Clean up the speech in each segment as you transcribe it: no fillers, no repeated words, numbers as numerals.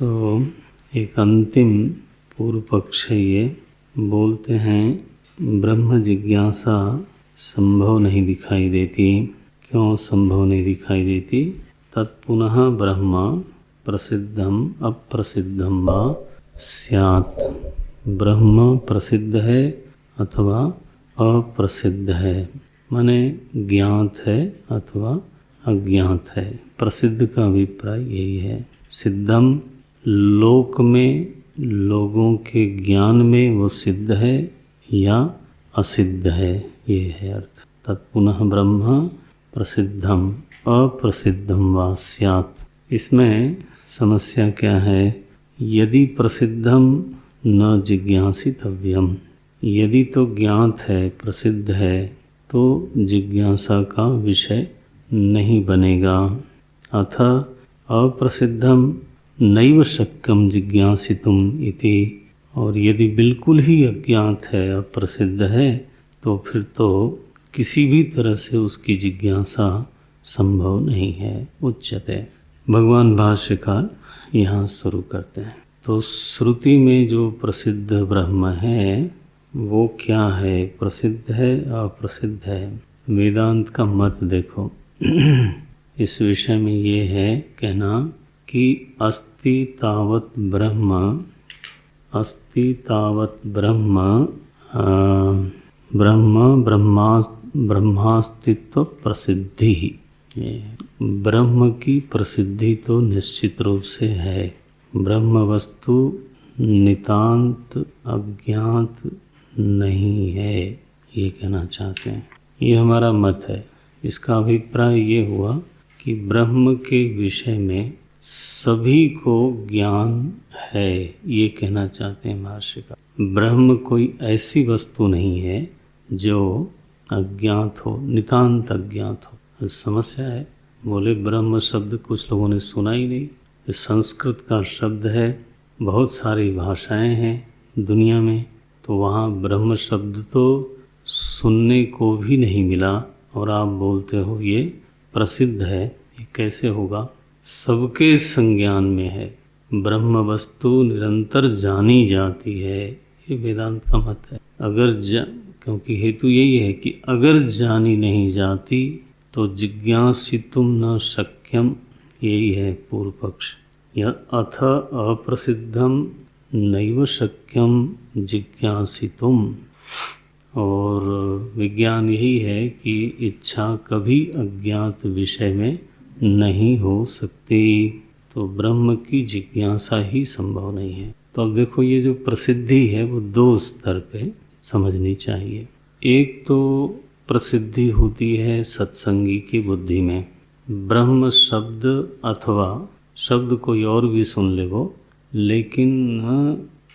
एक अंतिम पूर्व पक्ष है ये। बोलते हैं ब्रह्म जिज्ञासा संभव नहीं दिखाई देती। क्यों संभव नहीं दिखाई देती? तत्पुनः ब्रह्म प्रसिद्धम अप्रसिद्धम वा स्यात्। ब्रह्म प्रसिद्ध है अथवा अप्रसिद्ध है, माने ज्ञात है अथवा अज्ञात है। प्रसिद्ध का अभिप्राय यही है। सिद्धम लोक में, लोगों के ज्ञान में वो सिद्ध है या असिद्ध है, ये है अर्थ। तत्पुनः ब्रह्म प्रसिद्धम अप्रसिद्धम वा स्यात्। इसमें समस्या क्या है? यदि प्रसिद्धम न जिज्ञासितव्यम, यदि तो ज्ञात है, प्रसिद्ध है, तो जिज्ञासा का विषय नहीं बनेगा। अथ अप्रसिद्धम नैव शक्यम जिज्ञासितुम इति। और यदि बिल्कुल ही अज्ञात है, अप्रसिद्ध है, तो फिर तो किसी भी तरह से उसकी जिज्ञासा संभव नहीं है। उच्यते। भगवान भाष्यकार यहाँ शुरू करते हैं। तो श्रुति में जो प्रसिद्ध ब्रह्म है वो क्या है? प्रसिद्ध है अप्रसिद्ध है? वेदांत का मत देखो। इस विषय में ये है कहना कि अस्ति तावत ब्रह्म, अस्ति तावत ब्रह्म ब्रह्मास्तित्व प्रसिद्धि। ब्रह्म की प्रसिद्धि तो निश्चित रूप से है। ब्रह्म वस्तु नितांत अज्ञात नहीं है, ये कहना चाहते हैं। ये हमारा मत है। इसका अभिप्राय ये हुआ कि ब्रह्म के विषय में सभी को ज्ञान है, ये कहना चाहते हैं भाष्यकार। ब्रह्म कोई ऐसी वस्तु नहीं है जो अज्ञात हो, नितांत अज्ञात हो। समस्या है। बोले ब्रह्म शब्द कुछ लोगों ने सुना ही नहीं। ये संस्कृत का शब्द है, बहुत सारी भाषाएं हैं दुनिया में, तो वहाँ ब्रह्म शब्द तो सुनने को भी नहीं मिला और आप बोलते हो ये प्रसिद्ध है। ये कैसे होगा? सबके संज्ञान में है। ब्रह्म वस्तु निरंतर जानी जाती है, ये वेदांत का मत है। क्योंकि हेतु यही है कि अगर जानी नहीं जाती तो जिज्ञासितुम न शक्यम, यही है पूर्व पक्ष। अथ अप्रसिद्धम नैव शक्यम जिज्ञासितुम। और विज्ञान यही है कि इच्छा कभी अज्ञात विषय में नहीं हो सकती, तो ब्रह्म की जिज्ञासा ही संभव नहीं है। तो अब देखो ये जो प्रसिद्धि है वो दो स्तर पे समझनी चाहिए। एक तो प्रसिद्धि होती है सत्संगी की बुद्धि में। ब्रह्म शब्द अथवा शब्द कोई और भी सुन ले वो, लेकिन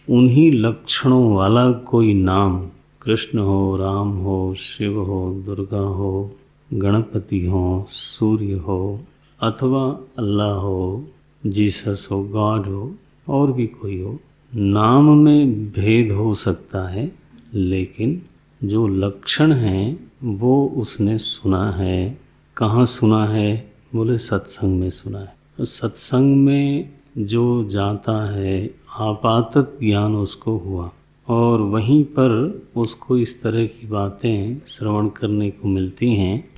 उन्हीं लक्षणों वाला कोई नाम, कृष्ण हो, राम हो, शिव हो, दुर्गा हो, गणपति हो, सूर्य हो, अथवा अल्लाह हो, जीसस हो, गॉड हो, और भी कोई हो। नाम में भेद हो सकता है, लेकिन जो लक्षण हैं वो उसने सुना है। कहाँ सुना है? बोले सत्संग में सुना है। तो सत्संग में जो जाता है आपातत ज्ञान उसको हुआ, और वहीं पर उसको इस तरह की बातें श्रवण करने को मिलती हैं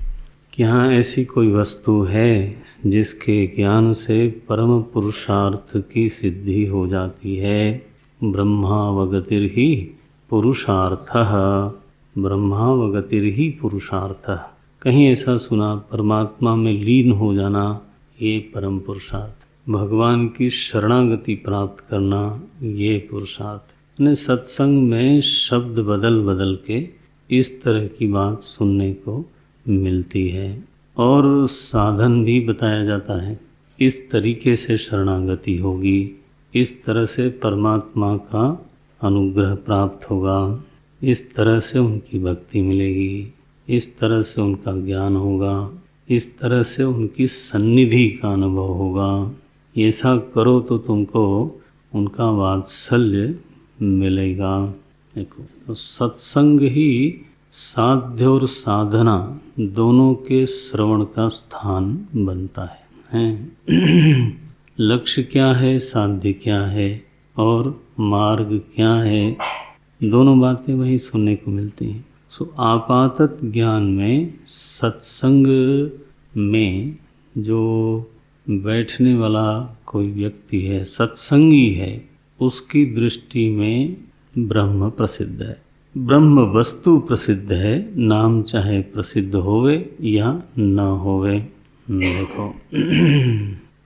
कि हाँ ऐसी कोई वस्तु है जिसके ज्ञान से परम पुरुषार्थ की सिद्धि हो जाती है। ब्रह्मावगतिर्हि पुरुषार्थः, ब्रह्मावगतिर्हि पुरुषार्थः। कहीं ऐसा सुना परमात्मा में लीन हो जाना, ये परम पुरुषार्थ। भगवान की शरणागति प्राप्त करना, ये पुरुषार्थ। ने सत्संग में शब्द बदल बदल के इस तरह की बात सुनने को मिलती है, और साधन भी बताया जाता है। इस तरीके से शरणागति होगी, इस तरह से परमात्मा का अनुग्रह प्राप्त होगा, इस तरह से उनकी भक्ति मिलेगी, इस तरह से उनका ज्ञान होगा, इस तरह से उनकी सन्निधि का अनुभव होगा। ऐसा करो तो तुमको उनका वात्सल्य मिलेगा। देखो, तो सत्संग ही साध्य और साधना दोनों के श्रवण का स्थान बनता है। लक्ष्य क्या है, साध्य क्या है और मार्ग क्या है, दोनों बातें वहीं सुनने को मिलती हैं। सो आपातत ज्ञान में सत्संग में जो बैठने वाला कोई व्यक्ति है, सत्संगी है, उसकी दृष्टि में ब्रह्म प्रसिद्ध है, ब्रह्म वस्तु प्रसिद्ध है, नाम चाहे प्रसिद्ध होवे या न होवे। देखो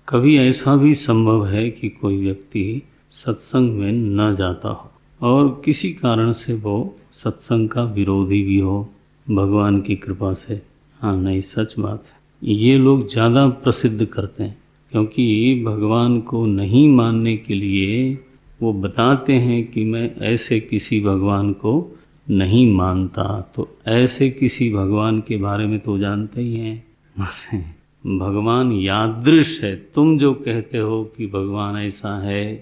कभी ऐसा भी संभव है कि कोई व्यक्ति सत्संग में न जाता हो और किसी कारण से वो सत्संग का विरोधी भी हो, भगवान की कृपा से। हाँ, नहीं, सच बात है, ये लोग ज़्यादा प्रसिद्ध करते हैं, क्योंकि भगवान को नहीं मानने के लिए वो बताते हैं कि मैं ऐसे किसी भगवान को नहीं मानता। तो ऐसे किसी भगवान के बारे में तो जानते ही हैं। भगवान यादृश है। तुम जो कहते हो कि भगवान ऐसा है,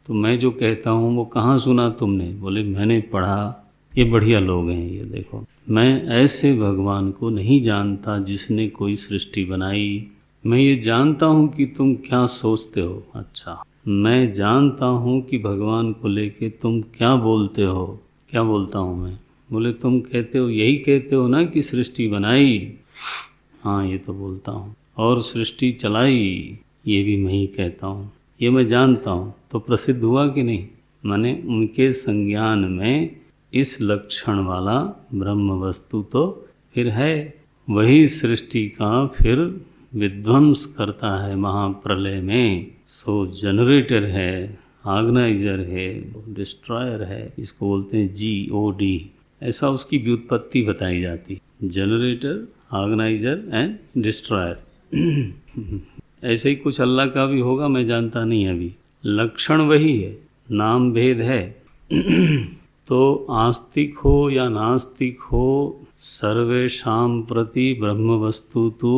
तो मैं जो कहता हूँ वो कहाँ सुना तुमने? बोले मैंने पढ़ा, ये बढ़िया लोग हैं ये देखो। मैं ऐसे भगवान को नहीं जानता जिसने कोई सृष्टि बनाई। मैं ये जानता हूँ कि तुम क्या सोचते हो। अच्छा, मैं जानता हूँ कि भगवान को लेके तुम क्या बोलते हो। क्या बोलता हूँ मैं? बोले तुम कहते हो, यही कहते हो ना कि सृष्टि बनाई। हाँ, ये तो बोलता हूँ। और सृष्टि चलाई, ये भी मैं ही कहता हूँ, ये मैं जानता हूँ। तो प्रसिद्ध हुआ कि नहीं? माने उनके संज्ञान में इस लक्षण वाला ब्रह्म वस्तु तो फिर है, वही सृष्टि का फिर विध्वंस करता है महाप्रलय में। सो जनरेटर है, ऑर्गेनाइजर है, डिस्ट्रॉयर है, इसको बोलते हैं GOD। ऐसा उसकी व्युत्पत्ति बताई जाती, जनरेटर, ऑर्गेनाइजर एंड डिस्ट्रॉयर। ऐसे ही कुछ अल्लाह का भी होगा, मैं जानता नहीं अभी। लक्षण वही है, नाम भेद है। तो आस्तिक हो या नास्तिक हो, सर्वेषां प्रति ब्रह्म वस्तु तो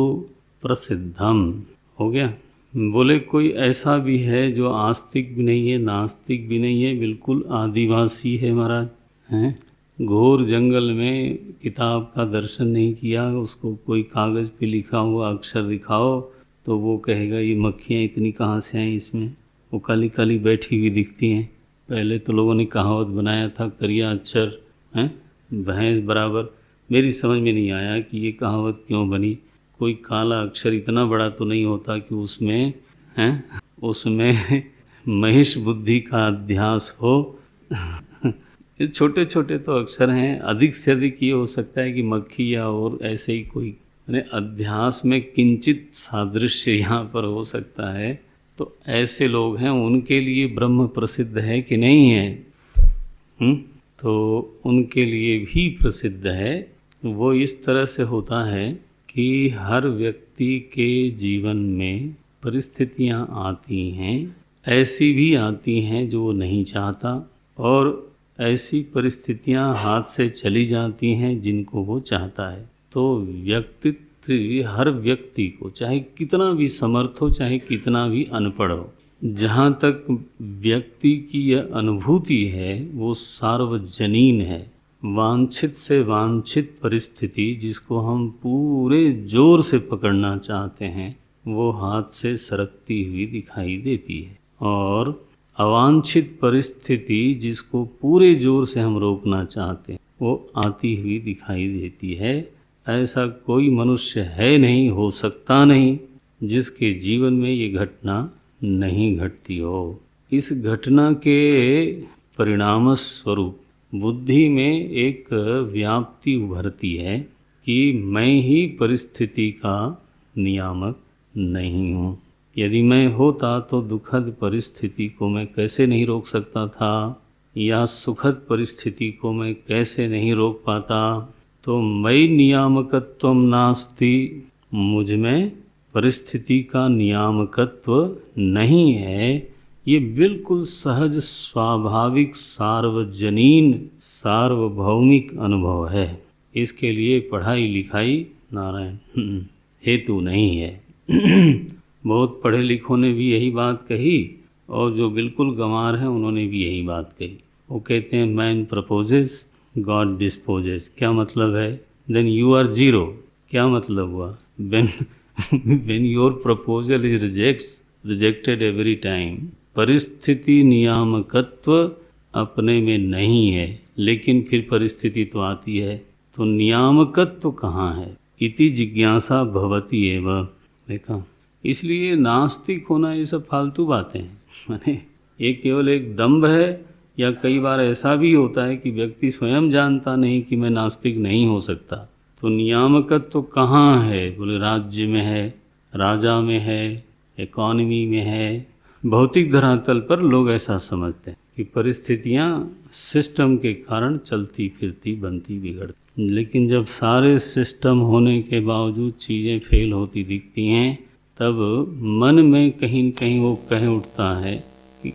प्रसिद्धम। हो गया। बोले कोई ऐसा भी है जो आस्तिक भी नहीं है, नास्तिक भी नहीं है, बिल्कुल आदिवासी है महाराज, हैं? घोर जंगल में किताब का दर्शन नहीं किया, उसको कोई कागज़ पे लिखा हुआ अक्षर दिखाओ तो वो कहेगा ये मक्खियाँ इतनी कहाँ से आई इसमें, वो काली काली बैठी हुई दिखती हैं। पहले तो लोगों ने कहावत बनाया था, करिया अक्षर हैं भैंस बराबर। मेरी समझ में नहीं आया कि ये कहावत क्यों बनी। कोई काला अक्षर इतना बड़ा तो नहीं होता कि उसमें उसमें महिष बुद्धि का अध्यास हो। ये छोटे छोटे तो अक्षर हैं, अधिक से अधिक ये हो सकता है कि मक्खी या और ऐसे ही कोई अध्यास में किंचित सादृश्य यहाँ पर हो सकता है। तो ऐसे लोग हैं, उनके लिए ब्रह्म प्रसिद्ध है कि नहीं है? तो उनके लिए भी प्रसिद्ध है। वो इस तरह से होता है कि हर व्यक्ति के जीवन में परिस्थितियाँ आती हैं, ऐसी भी आती हैं जो वो नहीं चाहता, और ऐसी परिस्थितियाँ हाथ से चली जाती हैं जिनको वो चाहता है। तो व्यक्तित्व हर व्यक्ति को, चाहे कितना भी समर्थ हो, चाहे कितना भी अनपढ़ हो, जहाँ तक व्यक्ति की यह अनुभूति है वो सार्वजनीन है। वांछित से वांछित परिस्थिति जिसको हम पूरे जोर से पकड़ना चाहते हैं वो हाथ से सरकती हुई दिखाई देती है, और अवांछित परिस्थिति जिसको पूरे जोर से हम रोकना चाहते हैं वो आती हुई दिखाई देती है। ऐसा कोई मनुष्य है नहीं, हो सकता नहीं, जिसके जीवन में ये घटना नहीं घटती हो। इस घटना के परिणाम स्वरूप बुद्धि में एक व्याप्ति उभरती है कि मैं ही परिस्थिति का नियामक नहीं हूँ। यदि मैं होता तो दुखद परिस्थिति को मैं कैसे नहीं रोक सकता था, या सुखद परिस्थिति को मैं कैसे नहीं रोक पाता। तो मई नियामकत्व नास्ति, मुझ में परिस्थिति का नियामकत्व नहीं है। ये बिल्कुल सहज, स्वाभाविक, सार्वजनीन, सार्वभौमिक अनुभव है। इसके लिए पढ़ाई लिखाई नारायण हेतु नहीं है। बहुत पढ़े लिखों ने भी यही बात कही, और जो बिल्कुल गंवार हैं उन्होंने भी यही बात कही। वो कहते हैं मैन प्रपोजेस गॉड डिस्पोजेस। क्या मतलब है? Then you are zero. क्या मतलब हुआ? When your proposal is rejects rejected every time. परिस्थिति नियामकत्व अपने में नहीं है, लेकिन फिर परिस्थिति तो आती है, तो नियामकत्व कहाँ है? इति जिज्ञासा भवति एव। देखा, इसलिए नास्तिक होना ये सब फालतू बातें हैं। माने ये केवल एक दंभ है, या कई बार ऐसा भी होता है कि व्यक्ति स्वयं जानता नहीं कि मैं नास्तिक नहीं हो सकता। तो नियामकत्व कहाँ है? बोले राज्य में है, राजा में है, इकॉनमी में है। भौतिक धरातल पर लोग ऐसा समझते हैं कि परिस्थितियाँ सिस्टम के कारण चलती फिरती बनती बिगड़ती, लेकिन जब सारे सिस्टम होने के बावजूद चीज़ें फेल होती दिखती हैं, तब मन में कहीं न कहीं वो कह उठता है कि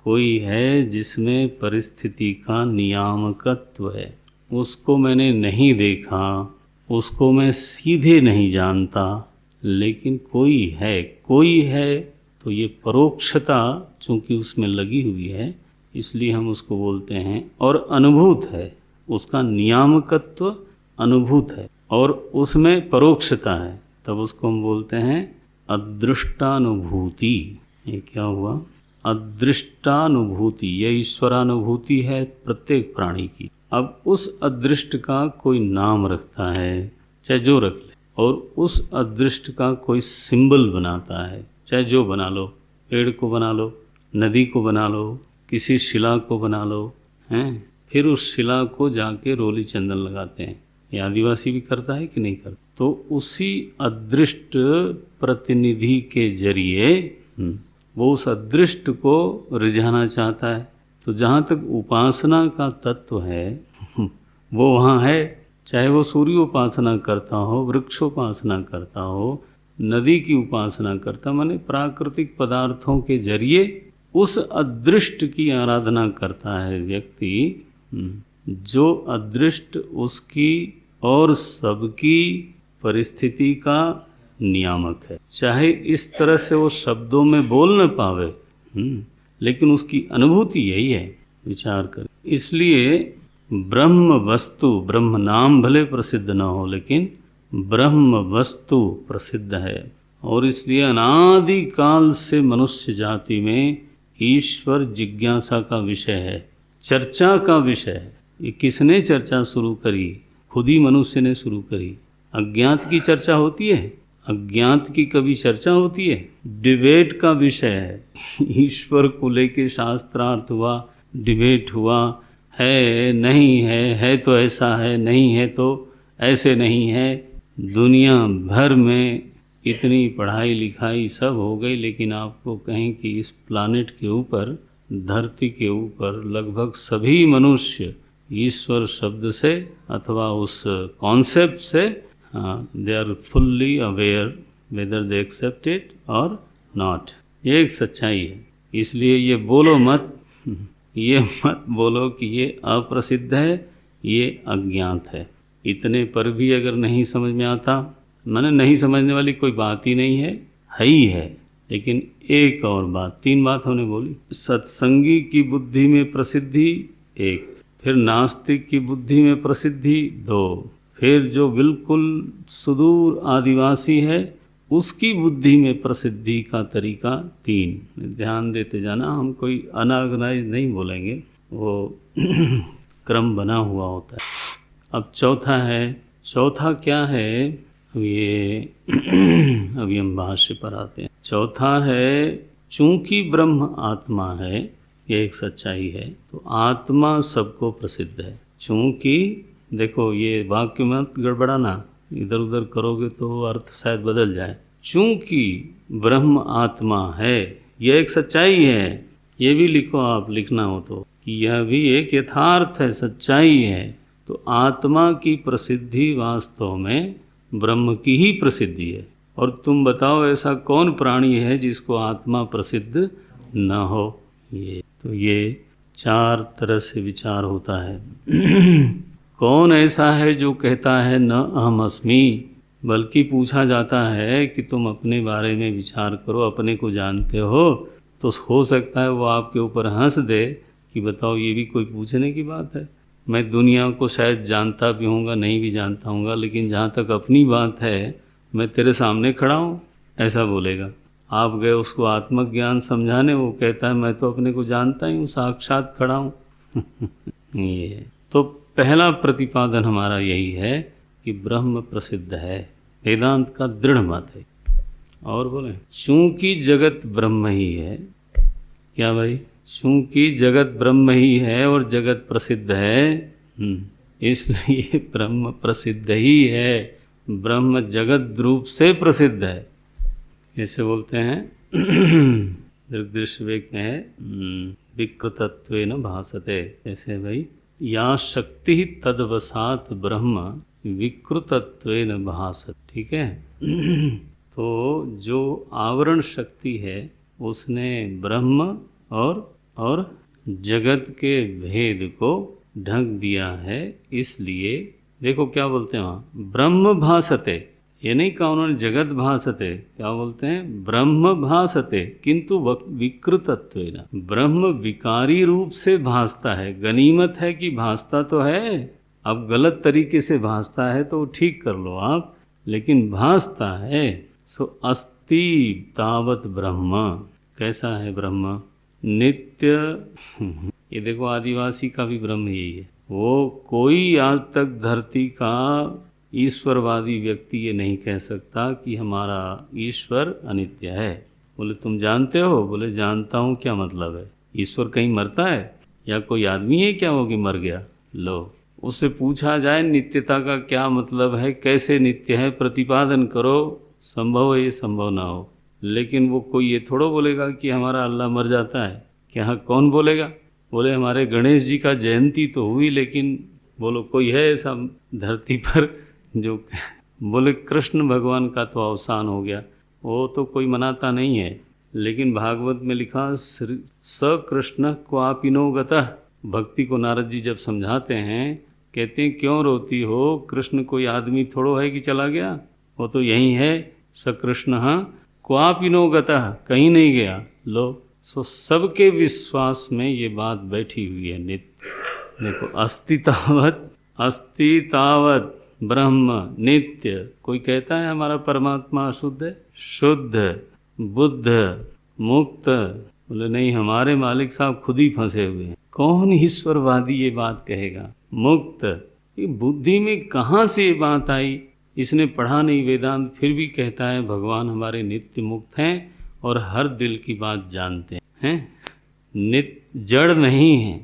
कोई है जिसमें परिस्थिति का नियामकत्व है। उसको मैंने नहीं देखा, उसको मैं सीधे नहीं जानता, लेकिन कोई है। तो ये परोक्षता चूँकि उसमें लगी हुई है, इसलिए हम उसको बोलते हैं। और अनुभूत है, उसका नियामकत्व अनुभूत है और उसमें परोक्षता है, तब उसको हम बोलते हैं अदृष्टानुभूति। ये क्या हुआ? अदृष्टानुभूति। यह ईश्वरानुभूति है प्रत्येक प्राणी की। अब उस अदृष्ट का कोई नाम रखता है, चाहे जो रख ले, और उस अदृष्ट का कोई सिंबल बनाता है, चाहे जो बना लो, पेड़ को बना लो, नदी को बना लो, किसी शिला को बना लो, हैं? फिर उस शिला को जाके रोली चंदन लगाते हैं। ये आदिवासी भी करता है कि नहीं करता? तो उसी अदृष्ट प्रतिनिधि के जरिए वो उस अदृष्ट को रिझाना चाहता है। तो जहाँ तक उपासना का तत्व है वो वहाँ है, चाहे वो सूर्य उपासना करता हो, वृक्षोपासना करता हो, नदी की उपासना करता, माने प्राकृतिक पदार्थों के जरिए उस अदृष्ट की आराधना करता है व्यक्ति। जो अदृष्ट उसकी और सबकी परिस्थिति का नियामक है। चाहे इस तरह से वो शब्दों में बोल न पावे, लेकिन उसकी अनुभूति यही है। विचार कर, इसलिए ब्रह्म वस्तु, ब्रह्म नाम भले प्रसिद्ध न हो, लेकिन ब्रह्म वस्तु प्रसिद्ध है। और इसलिए अनादि काल से मनुष्य जाति में ईश्वर जिज्ञासा का विषय है, चर्चा का विषय है। ये किसने चर्चा शुरू करी? खुद ही मनुष्य ने शुरू करी। अज्ञात की चर्चा होती है? अज्ञात की कभी चर्चा होती है? डिबेट का विषय है। ईश्वर को लेके शास्त्रार्थ हुआ, डिबेट हुआ, है नहीं है तो ऐसा है, नहीं है तो ऐसे नहीं है। दुनिया भर में इतनी पढ़ाई लिखाई सब हो गई, लेकिन आपको कहें कि इस प्लानेट के ऊपर, धरती के ऊपर लगभग सभी मनुष्य ईश्वर शब्द से अथवा उस कॉन्सेप्ट से they are fully aware whether they accept it और नॉट। ये एक सच्चाई है। इसलिए ये बोलो मत, ये मत बोलो कि ये अप्रसिद्ध है, ये अज्ञात है। इतने पर भी अगर नहीं समझ में आता, मैंने नहीं समझने वाली कोई बात ही नहीं है ही है। लेकिन एक और बात, 3 बात हमने बोली। सत्संगी की बुद्धि में प्रसिद्धि 1, फिर नास्तिक की बुद्धि में प्रसिद्धि 2, फिर जो बिल्कुल सुदूर आदिवासी है उसकी बुद्धि में प्रसिद्धि का तरीका 3। ध्यान देते जाना, हम कोई अनऑर्गेनाइज नहीं बोलेंगे, वो क्रम बना हुआ होता है। अब चौथा है, चौथा क्या है? ये अभी हम भाष्य पर आते हैं। चौथा है, चूंकि ब्रह्म आत्मा है, ये एक सच्चाई है, तो आत्मा सबको प्रसिद्ध है। चूंकि देखो, ये वाक्य मत गड़बड़ाना, इधर उधर करोगे तो अर्थ शायद बदल जाए। चूंकि ब्रह्म आत्मा है, यह एक सच्चाई है। ये भी लिखो आप, लिखना हो तो, यह भी एक यथार्थ है, सच्चाई है। तो आत्मा की प्रसिद्धि वास्तव में ब्रह्म की ही प्रसिद्धि है। और तुम बताओ ऐसा कौन प्राणी है जिसको आत्मा प्रसिद्ध न हो? ये 4 तरह से विचार होता है। कौन ऐसा है जो कहता है न अहम अस्मि? बल्कि पूछा जाता है कि तुम अपने बारे में विचार करो, अपने को जानते हो, तो हो सकता है वो आपके ऊपर हंस दे कि बताओ, ये भी कोई पूछने की बात है। मैं दुनिया को शायद जानता भी होऊंगा, नहीं भी जानता होऊंगा, लेकिन जहाँ तक अपनी बात है, मैं तेरे सामने खड़ा हूँ, ऐसा बोलेगा। आप गए उसको आत्मज्ञान समझाने, वो कहता है मैं तो अपने को जानता ही हूँ, साक्षात खड़ा हूँ। ये तो पहला प्रतिपादन हमारा यही है कि ब्रह्म प्रसिद्ध है, वेदांत का दृढ़ मत है। और बोले चूंकि जगत ब्रह्म ही है, क्या भाई, चूंकि जगत ब्रह्म ही है और जगत प्रसिद्ध है, इसलिए ब्रह्म प्रसिद्ध ही है, ब्रह्म जगत रूप से प्रसिद्ध है। ऐसे बोलते हैं दृग्दृश्य वेग में है विकृतत्वेन भासते। ऐसे भाई या शक्ति तद्वसात ब्रह्म विकृतत्वेन भासते, ठीक है। तो जो आवरण शक्ति है उसने ब्रह्म और जगत के भेद को ढक दिया है। इसलिए देखो क्या बोलते हैं वहाँ, ब्रह्म भासते, ये नहीं कहा उन्होंने जगत भासते, क्या बोलते हैं, ब्रह्म भासते किंतु विकृतत्वेन, ब्रह्म विकारी रूप से भासता है। गनीमत है कि भासता तो है, अब गलत तरीके से भासता है तो ठीक कर लो आप, लेकिन भासता है। सो अस्ति तावत ब्रह्म, कैसा है ब्रह्म, नित्य। ये देखो आदिवासी का भी ब्रह्म यही है, वो कोई आज तक धरती का ईश्वरवादी व्यक्ति ये नहीं कह सकता कि हमारा ईश्वर अनित्य है। बोले तुम जानते हो, बोले जानता हूँ, क्या मतलब है, ईश्वर कहीं मरता है या कोई आदमी है क्या वो कि मर गया। लो उससे पूछा जाए नित्यता का क्या मतलब है, कैसे नित्य है, प्रतिपादन करो, संभव है ये संभव ना हो। लेकिन वो कोई ये थोड़ा बोलेगा कि हमारा अल्लाह मर जाता है, क्या कौन बोलेगा। बोले हमारे गणेश जी का जयंती तो हुई, लेकिन बोलो कोई है ऐसा धरती पर जो, बोले कृष्ण भगवान का तो अवसान हो गया, वो तो कोई मनाता नहीं है। लेकिन भागवत में लिखा स कृष्ण क्वापिनो गतः, भक्ति को नारद जी जब समझाते हैं कहते हैं क्यों रोती हो, कृष्ण कोई आदमी थोड़ो है कि चला गया, वो तो यही है, स कृष्ण क्वापिनो गतः, कहीं नहीं गया। लो सो सबके विश्वास में ये बात बैठी हुई है नित्य। देखो अस्ति तावत ब्रह्म नित्य। कोई कहता है हमारा परमात्मा अशुद्ध है, शुद्ध बुद्ध मुक्त, बोले नहीं हमारे मालिक साहब खुद ही फंसे हुए हैं। कौन ईश्वरवादी ये बात कहेगा, मुक्त, ये बुद्धि में कहाँ से ये बात आई, इसने पढ़ा नहीं वेदांत, फिर भी कहता है भगवान हमारे नित्य मुक्त हैं और हर दिल की बात जानते हैं, नित्य जड़ नहीं है।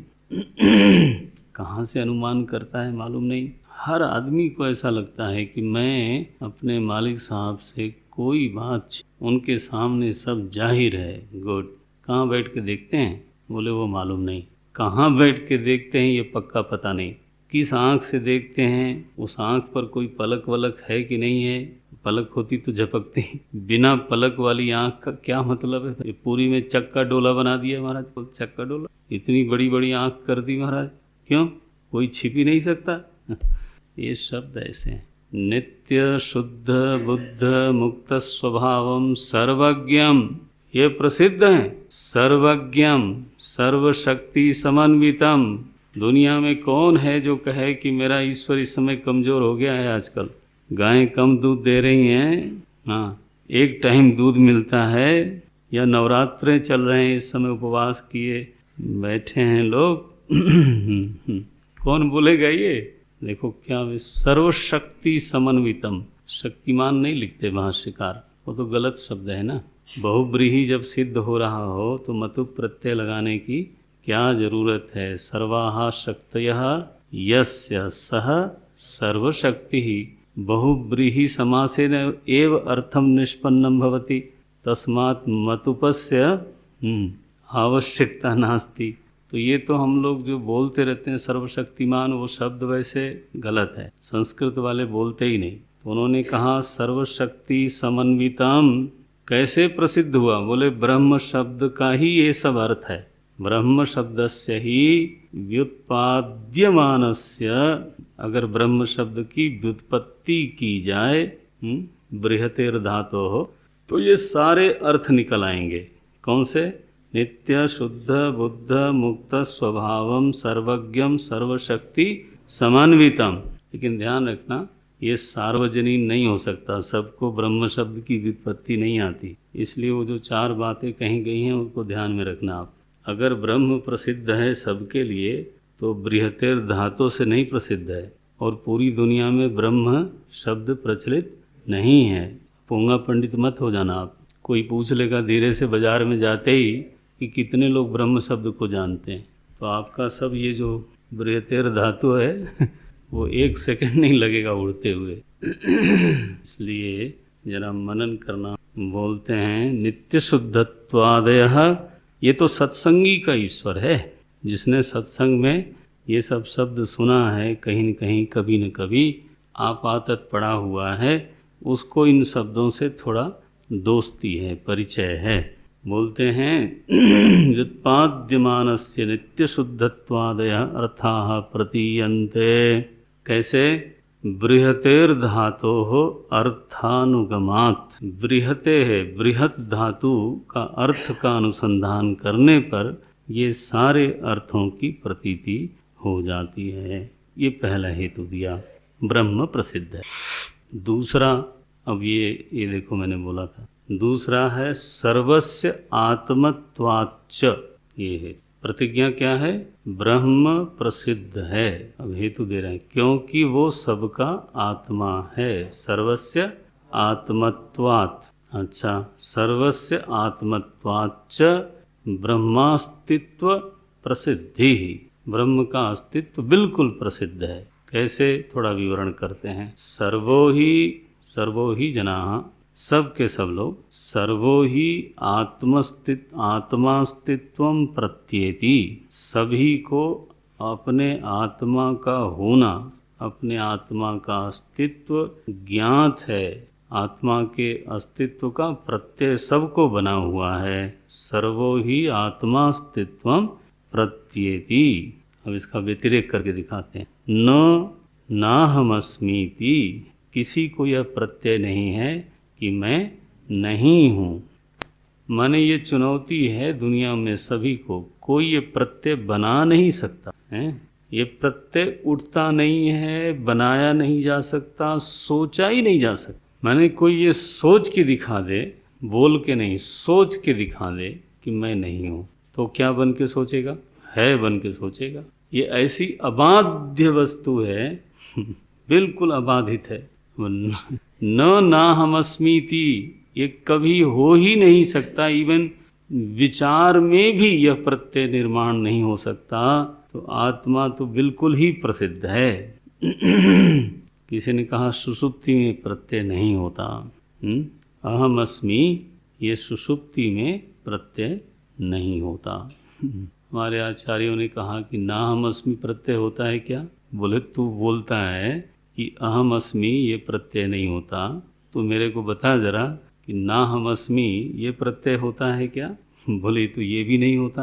कहाँ से अनुमान करता है मालूम नहीं। हर आदमी को ऐसा लगता है कि मैं अपने मालिक साहब से कोई बात उनके सामने सब जाहिर है, गुड। कहाँ बैठ के देखते हैं, बोले वो मालूम नहीं। कहाँ बैठ के देखते हैं ये पक्का पता नहीं। किस आँख से देखते हैं, उस आँख पर कोई पलक वलक है कि नहीं है, पलक होती तो झपकती, बिना पलक वाली आँख का क्या मतलब है। ये पूरी में चक्का डोला बना दिया महाराज, चक्का डोला, इतनी बड़ी बड़ी आँख कर दी महाराज, क्यों, कोई छिप ही नहीं सकता। ये शब्द ऐसे हैं, नित्य शुद्ध बुद्ध मुक्त स्वभावम सर्वज्ञम, ये प्रसिद्ध है, सर्वज्ञम सर्वशक्ति समन्वितम। दुनिया में कौन है जो कहे कि मेरा ईश्वर इस समय कमजोर हो गया है। आजकल गायें कम दूध दे रही हैं, हाँ एक टाइम दूध मिलता है, या नवरात्रे चल रहे हैं, इस समय उपवास किए बैठे हैं लोग। कौन बोलेगा ये। देखो क्या सर्वशक्ति समन्वितम, शक्तिमान नहीं लिखते भाष्यकार, वो तो गलत शब्द है ना। बहुब्रीही जब सिद्ध हो रहा हो तो मतु प्रत्यय लगाने की क्या जरूरत है। सर्वाहा शक्तयः यस्य सह सर्वशक्ति ही, बहुब्रीही समासेन एव अर्थम निष्पन्नम भवति, तस्मात् मतुपस्य आवश्यकता नास्ति। तो ये तो हम लोग जो बोलते रहते हैं सर्वशक्तिमान, वो शब्द वैसे गलत है, संस्कृत वाले बोलते ही नहीं। तो उन्होंने कहा सर्वशक्ति समन्वितम, कैसे प्रसिद्ध हुआ, बोले ब्रह्म शब्द का ही ये सब अर्थ है। ब्रह्म शब्दस्य ही व्युत्पाद्यमानस्य, अगर ब्रह्म शब्द की व्युत्पत्ति की जाए बृहतेर धातो हो, तो ये सारे अर्थ निकल आएंगे। कौन से, नित्य शुद्ध बुद्ध मुक्त स्वभावम सर्वज्ञम सर्वशक्ति समन्वितम। लेकिन ध्यान रखना ये सार्वजनीन नहीं हो सकता, सबको ब्रह्म शब्द की व्युत्पत्ति नहीं आती। इसलिए वो जो 4 बातें कही गई हैं उनको ध्यान में रखना आप। अगर ब्रह्म प्रसिद्ध है सबके लिए तो बृहतेर धातु से नहीं प्रसिद्ध है, और पूरी दुनिया में ब्रह्म शब्द प्रचलित नहीं है। पोंगा पंडित मत हो जाना आप। कोई पूछ लेगा धीरे से बाजार में जाते ही कि कितने लोग ब्रह्म शब्द को जानते हैं, तो आपका सब ये जो बृहतेर धातु है वो 1 सेकंड नहीं लगेगा उड़ते हुए। इसलिए जरा मनन करना। बोलते हैं नित्य शुद्धत्वादयः, ये तो सत्संगी का ईश्वर है। जिसने सत्संग में ये सब शब्द सुना है, कहीं न कहीं कभी न कभी आपातत पड़ा हुआ है, उसको इन शब्दों से थोड़ा दोस्ती है, परिचय है। बोलते हैं व्युत्पाद्यमानस्य नित्य शुद्धत्वादयः अर्थाः प्रतीयन्ते। कैसे? बृहतेर धातोः अर्थानुगमात्। बृहते है, बृहत धातु का अर्थ का अनुसंधान करने पर ये सारे अर्थों की प्रतीति हो जाती है। ये पहला हेतु दिया, ब्रह्म प्रसिद्ध है। दूसरा, अब ये देखो मैंने बोला था, दूसरा है सर्वस्य आत्मत्वाच्च। ये है प्रतिज्ञा। क्या है? ब्रह्म प्रसिद्ध है। अब हेतु दे रहे हैं, क्योंकि वो सबका आत्मा है। सर्वस्य आत्मत्वात्। अच्छा, सर्वस्य आत्मत्वाच्च ब्रह्मास्तित्व प्रसिद्धि। ब्रह्म का अस्तित्व बिल्कुल प्रसिद्ध है। कैसे? थोड़ा विवरण करते हैं। सर्वो ही जनाः, सब के सब लोग, सर्वो ही आत्मास्तित्वम प्रत्येति, सभी को अपने आत्मा का होना, अपने आत्मा का अस्तित्व ज्ञात है। आत्मा के अस्तित्व का प्रत्यय सबको बना हुआ है। सर्वो ही आत्मास्तित्वम प्रत्येति। अब इसका व्यतिरेक करके दिखाते हैं। नाहमस्मीति, किसी को यह प्रत्यय नहीं है कि मैं नहीं हूँ। माने ये चुनौती है दुनिया में सभी को, कोई ये प्रत्यय बना नहीं सकता है। ये प्रत्यय उठता नहीं है, बनाया नहीं जा सकता, सोचा ही नहीं जा सकता। माने कोई ये सोच के दिखा दे, बोल के नहीं, सोच के दिखा दे कि मैं नहीं हूँ, तो क्या बन के सोचेगा? है बन के सोचेगा। ये ऐसी अबाध्य वस्तु है, बिल्कुल अबाधित है। नाहमस्मीति, ये कभी हो ही नहीं सकता। इवन विचार में भी यह प्रत्यय निर्माण नहीं हो सकता। तो आत्मा तो बिल्कुल ही प्रसिद्ध है। किसी ने कहा सुषुप्ति में प्रत्यय नहीं होता। अहम अस्मि, ये सुषुप्ति में प्रत्यय नहीं होता। हमारे आचार्यों ने कहा कि नाहम अस्मि प्रत्यय होता है क्या? बोले तू बोलता है कि अहम अस्मि ये प्रत्यय नहीं होता, तो मेरे को बता जरा कि नाहम अस्मि ये प्रत्यय होता है क्या? बोले तो ये भी नहीं होता।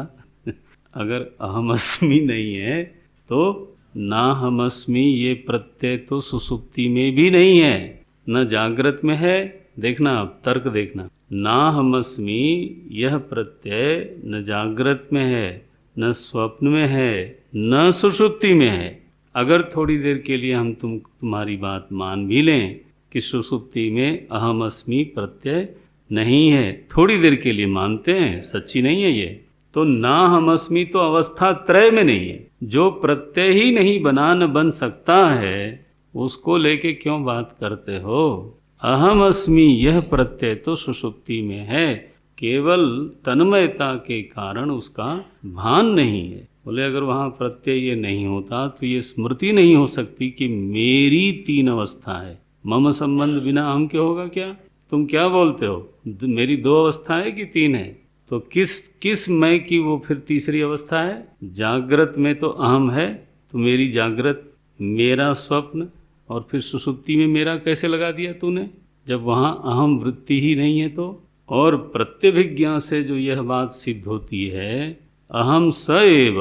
अगर अहम अस्मि नहीं है तो नाहम अस्मि ये प्रत्यय तो सुसुप्ति में भी नहीं है, न जागृत में है। देखना आप, तर्क देखना। नाहम अस्मि यह प्रत्यय न जागृत में है, न स्वप्न में है, न सुषुप्ति में है। अगर थोड़ी देर के लिए हम तुम्हारी बात मान भी लें कि सुषुप्ति में अहम अस्मि प्रत्यय नहीं है, थोड़ी देर के लिए मानते हैं, सच्ची नहीं है ये, तो ना हम अस्मि तो अवस्था त्रय में नहीं है। जो प्रत्यय ही नहीं बना न बन सकता है, उसको लेके क्यों बात करते हो? अहम अस्मि यह प्रत्यय तो सुषुप्ति में है, केवल तन्मयता के कारण उसका भान नहीं है। बोले अगर वहाँ प्रत्यय ये नहीं होता तो ये स्मृति नहीं हो सकती कि मेरी 3 अवस्था है। मम संबंध बिना अहम के होगा क्या? तुम क्या बोलते हो? मेरी 2 अवस्था है कि 3 है? तो किस मैं की वो फिर तीसरी अवस्था है? जागृत में तो अहम है, तो मेरी जागृत, मेरा स्वप्न, और फिर सुषुप्ति में मेरा कैसे लगा दिया तूने, जब वहाँ अहम वृत्ति ही नहीं है तो? और प्रत्यभिज्ञा से जो यह बात सिद्ध होती है, अहम स एव,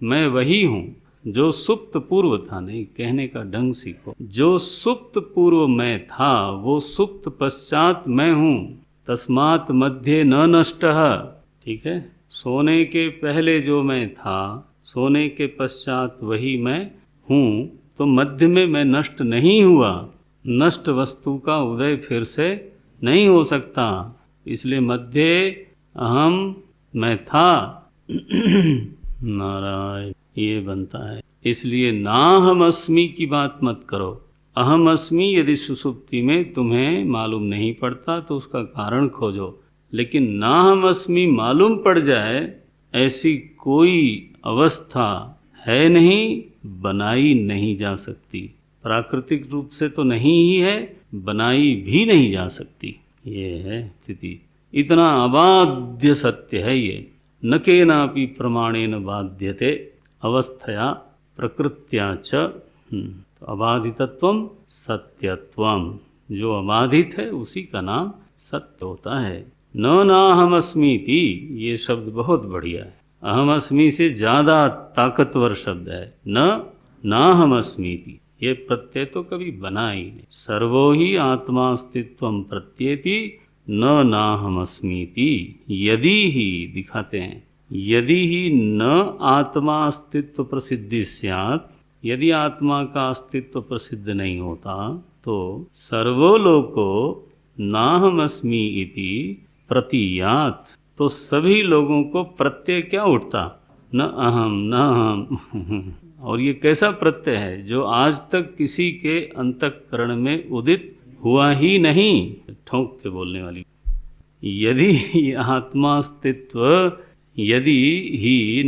मैं वही हूँ जो सुप्त पूर्व था। नहीं, कहने का ढंग सीखो। जो सुप्त पूर्व मैं था वो सुप्त पश्चात मैं हूँ। तस्मात् मध्य न नष्टः। ठीक है, सोने के पहले जो मैं था, सोने के पश्चात वही मैं हूँ, तो मध्य में मैं नष्ट नहीं हुआ, नष्ट वस्तु का उदय फिर से नहीं हो सकता, इसलिए मध्य अहम मैं था नारायण ये बनता है। इसलिए नाहम अस्मि की बात मत करो। अहम अस्मि यदि सुसुप्ति में तुम्हें मालूम नहीं पड़ता तो उसका कारण खोजो, लेकिन नाहम अस्मि मालूम पड़ जाए ऐसी कोई अवस्था है नहीं, बनाई नहीं जा सकती। प्राकृतिक रूप से तो नहीं ही है, बनाई भी नहीं जा सकती। ये है स्थिति। इतना अबाध्य सत्य है ये। न केनापि प्रमाणेन बाध्यते अवस्थया प्रकृत्या च। तो अबाधितत्वम सत्यत्वम, जो अबाधित है उसी का नाम सत्य होता है। न नाहमस्मीति, ये शब्द बहुत बढ़िया है। अहम अस्मि से ज्यादा ताकतवर शब्द है। न नाहमस्मीति, ये प्रत्यय तो कभी बना ही नहीं। सर्वो ही आत्मास्तित्वम प्रत्येति न नाहमस्मीति। यदि ही दिखाते हैं, यदि ही न आत्मा अस्तित्व प्रसिद्धि स्यात्, यदि आत्मा का अस्तित्व प्रसिद्ध नहीं होता तो सर्वो लोको नाहमस्मि इति प्रतीयात्, तो सभी लोगों को प्रत्यय क्या उठता, न अहम न अहम और ये कैसा प्रत्यय है जो आज तक किसी के अंतःकरण में उदित हुआ ही नहीं। ठोंक के बोलने वाली। यदि आत्मास्तित्व, यदि ही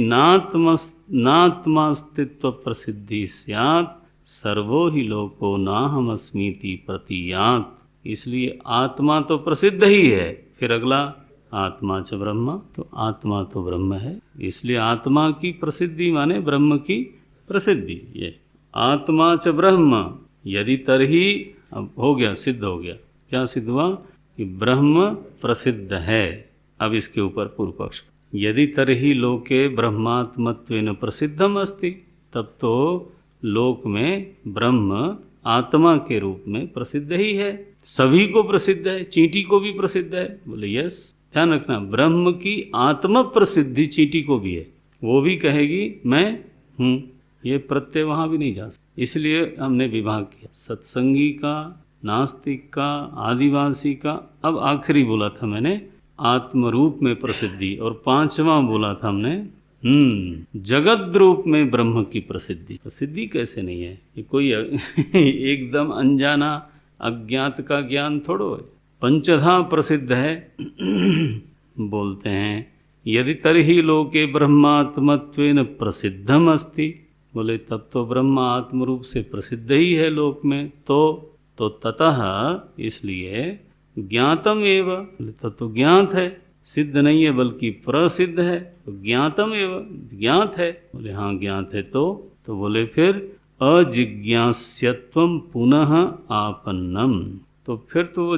नात्मास्तित्व प्रसिद्धि स्यात् सर्वो ही लोको नाहमस्मीति प्रतीयात्। इसलिए आत्मा तो प्रसिद्ध ही है। फिर अगला आत्मा च ब्रह्म, तो आत्मा तो ब्रह्म है, इसलिए आत्मा की प्रसिद्धि माने ब्रह्म की प्रसिद्धि। ये आत्मा च ब्रह्म यदि तरही, अब हो गया, सिद्ध हो गया। क्या सिद्ध हुआ कि ब्रह्म प्रसिद्ध है। अब इसके ऊपर पूर्व पक्ष, यदि तरही लोके ब्रह्मात्मत्वेन प्रसिद्धम अस्ति, तब तो लोक में ब्रह्म आत्मा के रूप में प्रसिद्ध ही है। सभी को प्रसिद्ध है, चींटी को भी प्रसिद्ध है। बोले यस, ध्यान रखना, ब्रह्म की आत्म प्रसिद्धि चींटी को भी है। वो भी कहेगी मैं हूँ, ये प्रत्यय वहाँ भी नहीं जा सकता। इसलिए हमने विभाग किया, सत्संगी का, नास्तिक का, आदिवासी का। अब आखिरी बोला था मैंने आत्म रूप में प्रसिद्धि, और पांचवा बोला था हमने जगत रूप में ब्रह्म की प्रसिद्धि। प्रसिद्धि कैसे नहीं है, ये कोई एकदम अनजाना अज्ञात का ज्ञान थोड़ो है। पंचधा प्रसिद्ध है। बोलते हैं यदि तरही लोके ब्रह्मात्मत्वेन प्रसिद्धम अस्ति, बोले तब तो ब्रह्म आत्म रूप से प्रसिद्ध ही है लोक में। तो ततः, इसलिए ज्ञातम एव, तब तो ज्ञात है, सिद्ध नहीं है बल्कि प्रसिद्ध है। तो ज्ञातम एव, ज्ञात है। बोले हाँ ज्ञात है। तो बोले फिर अजिज्ञास्यत्वम पुनः आपन्नम, तो फिर तो वो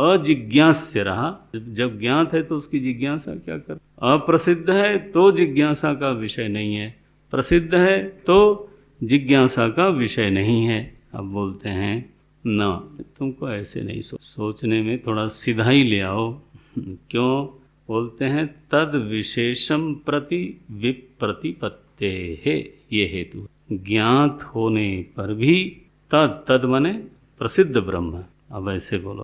अजिज्ञास्य रहा। जब ज्ञात है तो उसकी जिज्ञासा क्या कर। अप्रसिद्ध है तो जिज्ञासा का विषय नहीं है, प्रसिद्ध है तो जिज्ञासा का विषय नहीं है। अब बोलते हैं ना, तुमको ऐसे नहीं सोचने में थोड़ा सिधाई ले आओ। क्यों बोलते हैं तद विशेषम प्रति विप्रतिपत्ते है, ये हेतु। ज्ञात होने पर भी तद माने प्रसिद्ध ब्रह्म। अब ऐसे बोलो,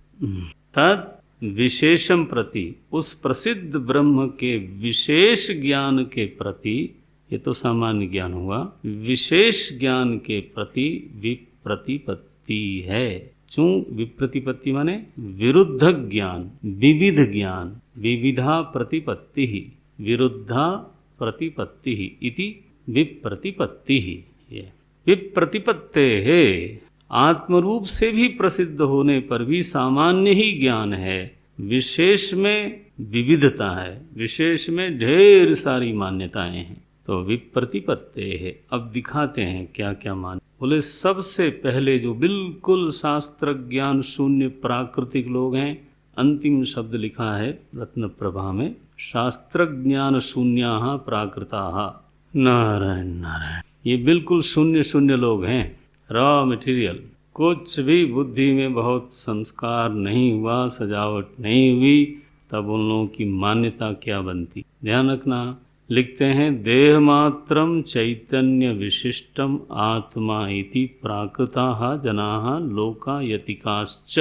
तद विशेषम प्रति, उस प्रसिद्ध ब्रह्म के विशेष ज्ञान के प्रति, ये तो सामान्य ज्ञान हुआ, विशेष ज्ञान के प्रति विप्रतिपत्ति है। चूं विप्रतिपत्ति माने विरुद्ध ज्ञान, विविध ज्ञान, विविधा प्रतिपत्ति ही, विरुद्धा प्रतिपत्ति ही इति विप्रतिपत्ति ही। ये विप्रतिपत्ते है, आत्मरूप से भी प्रसिद्ध होने पर भी सामान्य ही ज्ञान है, विशेष में विविधता है, विशेष में ढेर सारी मान्यताएं हैं। तो विप्रतिपत्ते है। अब दिखाते हैं क्या क्या मान। बोले सबसे पहले जो बिल्कुल शास्त्र ज्ञान शून्य प्राकृतिक लोग हैं, अंतिम शब्द लिखा है रत्न प्रभा में, शास्त्र ज्ञान शून्याः प्राकृताः। नारायण नारायण, ये बिल्कुल शून्य शून्य लोग हैं, रॉ मटेरियल। कुछ भी बुद्धि में बहुत संस्कार नहीं हुआ, सजावट नहीं हुई, तब उन लोगों की मान्यता क्या बनती। ध्यान रखना, लिखते हैं देह मात्रम चैतन्य विशिष्टम आत्मा इति प्राकृताः जनाः लोकायतिकाश्च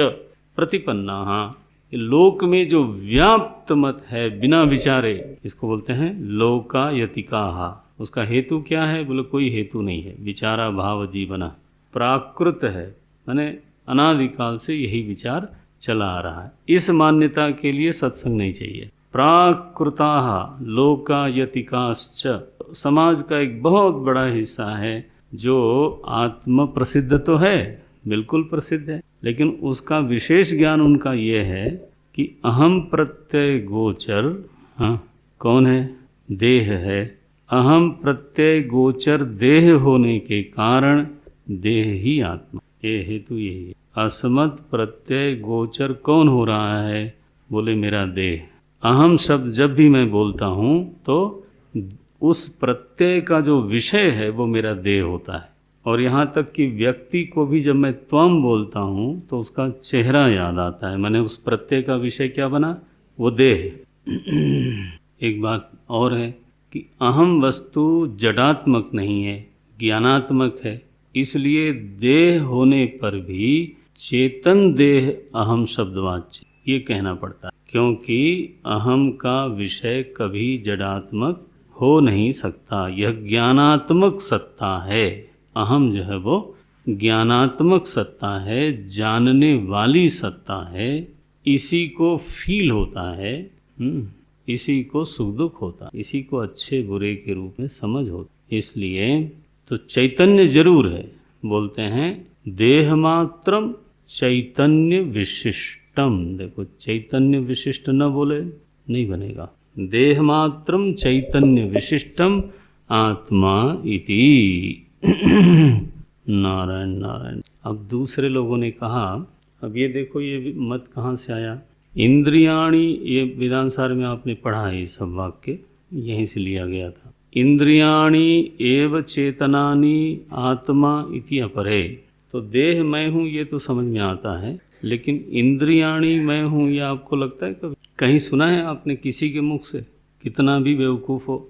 प्रतिपन्नाः। लोक में जो व्याप्त मत है बिना विचारे, इसको बोलते हैं लोकायतिकाः। उसका हेतु क्या है? बोले कोई हेतु नहीं है, विचारा भाव जीवना प्राकृत है, माने अनादिकाल से यही विचार चला आ रहा है। इस मान्यता के लिए सत्संग नहीं चाहिए। प्राकृताः लोकायतिकाश्च, समाज का एक बहुत बड़ा हिस्सा है जो आत्म प्रसिद्ध तो है, बिल्कुल प्रसिद्ध है, लेकिन उसका विशेष ज्ञान उनका ये है कि अहम प्रत्यय गोचर, हाँ कौन है? देह है। अहम प्रत्यय गोचर देह होने के कारण देह ही आत्मा, ये हेतु यही है। असमत प्रत्यय गोचर कौन हो रहा है? बोले मेरा देह। अहम शब्द जब भी मैं बोलता हूँ तो उस प्रत्यय का जो विषय है वो मेरा देह होता है। और यहाँ तक कि व्यक्ति को भी जब मैं त्वम बोलता हूँ तो उसका चेहरा याद आता है, मैंने उस प्रत्यय का विषय क्या बना? वो देह। एक बात और है कि अहम वस्तु जडात्मक नहीं है, ज्ञानात्मक है। इसलिए देह होने पर भी चेतन देह अहम शब्दवाच्य ये कहना पड़ता है, क्योंकि अहम का विषय कभी जडात्मक हो नहीं सकता, यह ज्ञानात्मक सत्ता है। अहम जो है वो ज्ञानात्मक सत्ता है, जानने वाली सत्ता है। इसी को फील होता है, इसी को सुख दुख होता, इसी को अच्छे बुरे के रूप में समझ होता। इसलिए तो चैतन्य जरूर है। बोलते हैं देह मात्रम चैतन्य विशिष्टम। देखो चैतन्य विशिष्ट न बोले नहीं बनेगा। देह मात्रम चैतन्य विशिष्टम आत्मा इति। नारायण नारायण। अब दूसरे लोगों ने कहा, अब ये देखो ये मत कहाँ से आया? इंद्रियाणी, ये वेदांत में आपने पढ़ा है, ये सब वाक्य यहीं से लिया गया था। इंद्रियाणी एव चेतनानि आत्मा इति अपरे। तो देह मैं हूँ ये तो समझ में आता है, लेकिन इंद्रियाणी मैं हूँ ये आपको लगता है कभी? कहीं सुना है आपने किसी के मुख से? कितना भी बेवकूफ़ हो,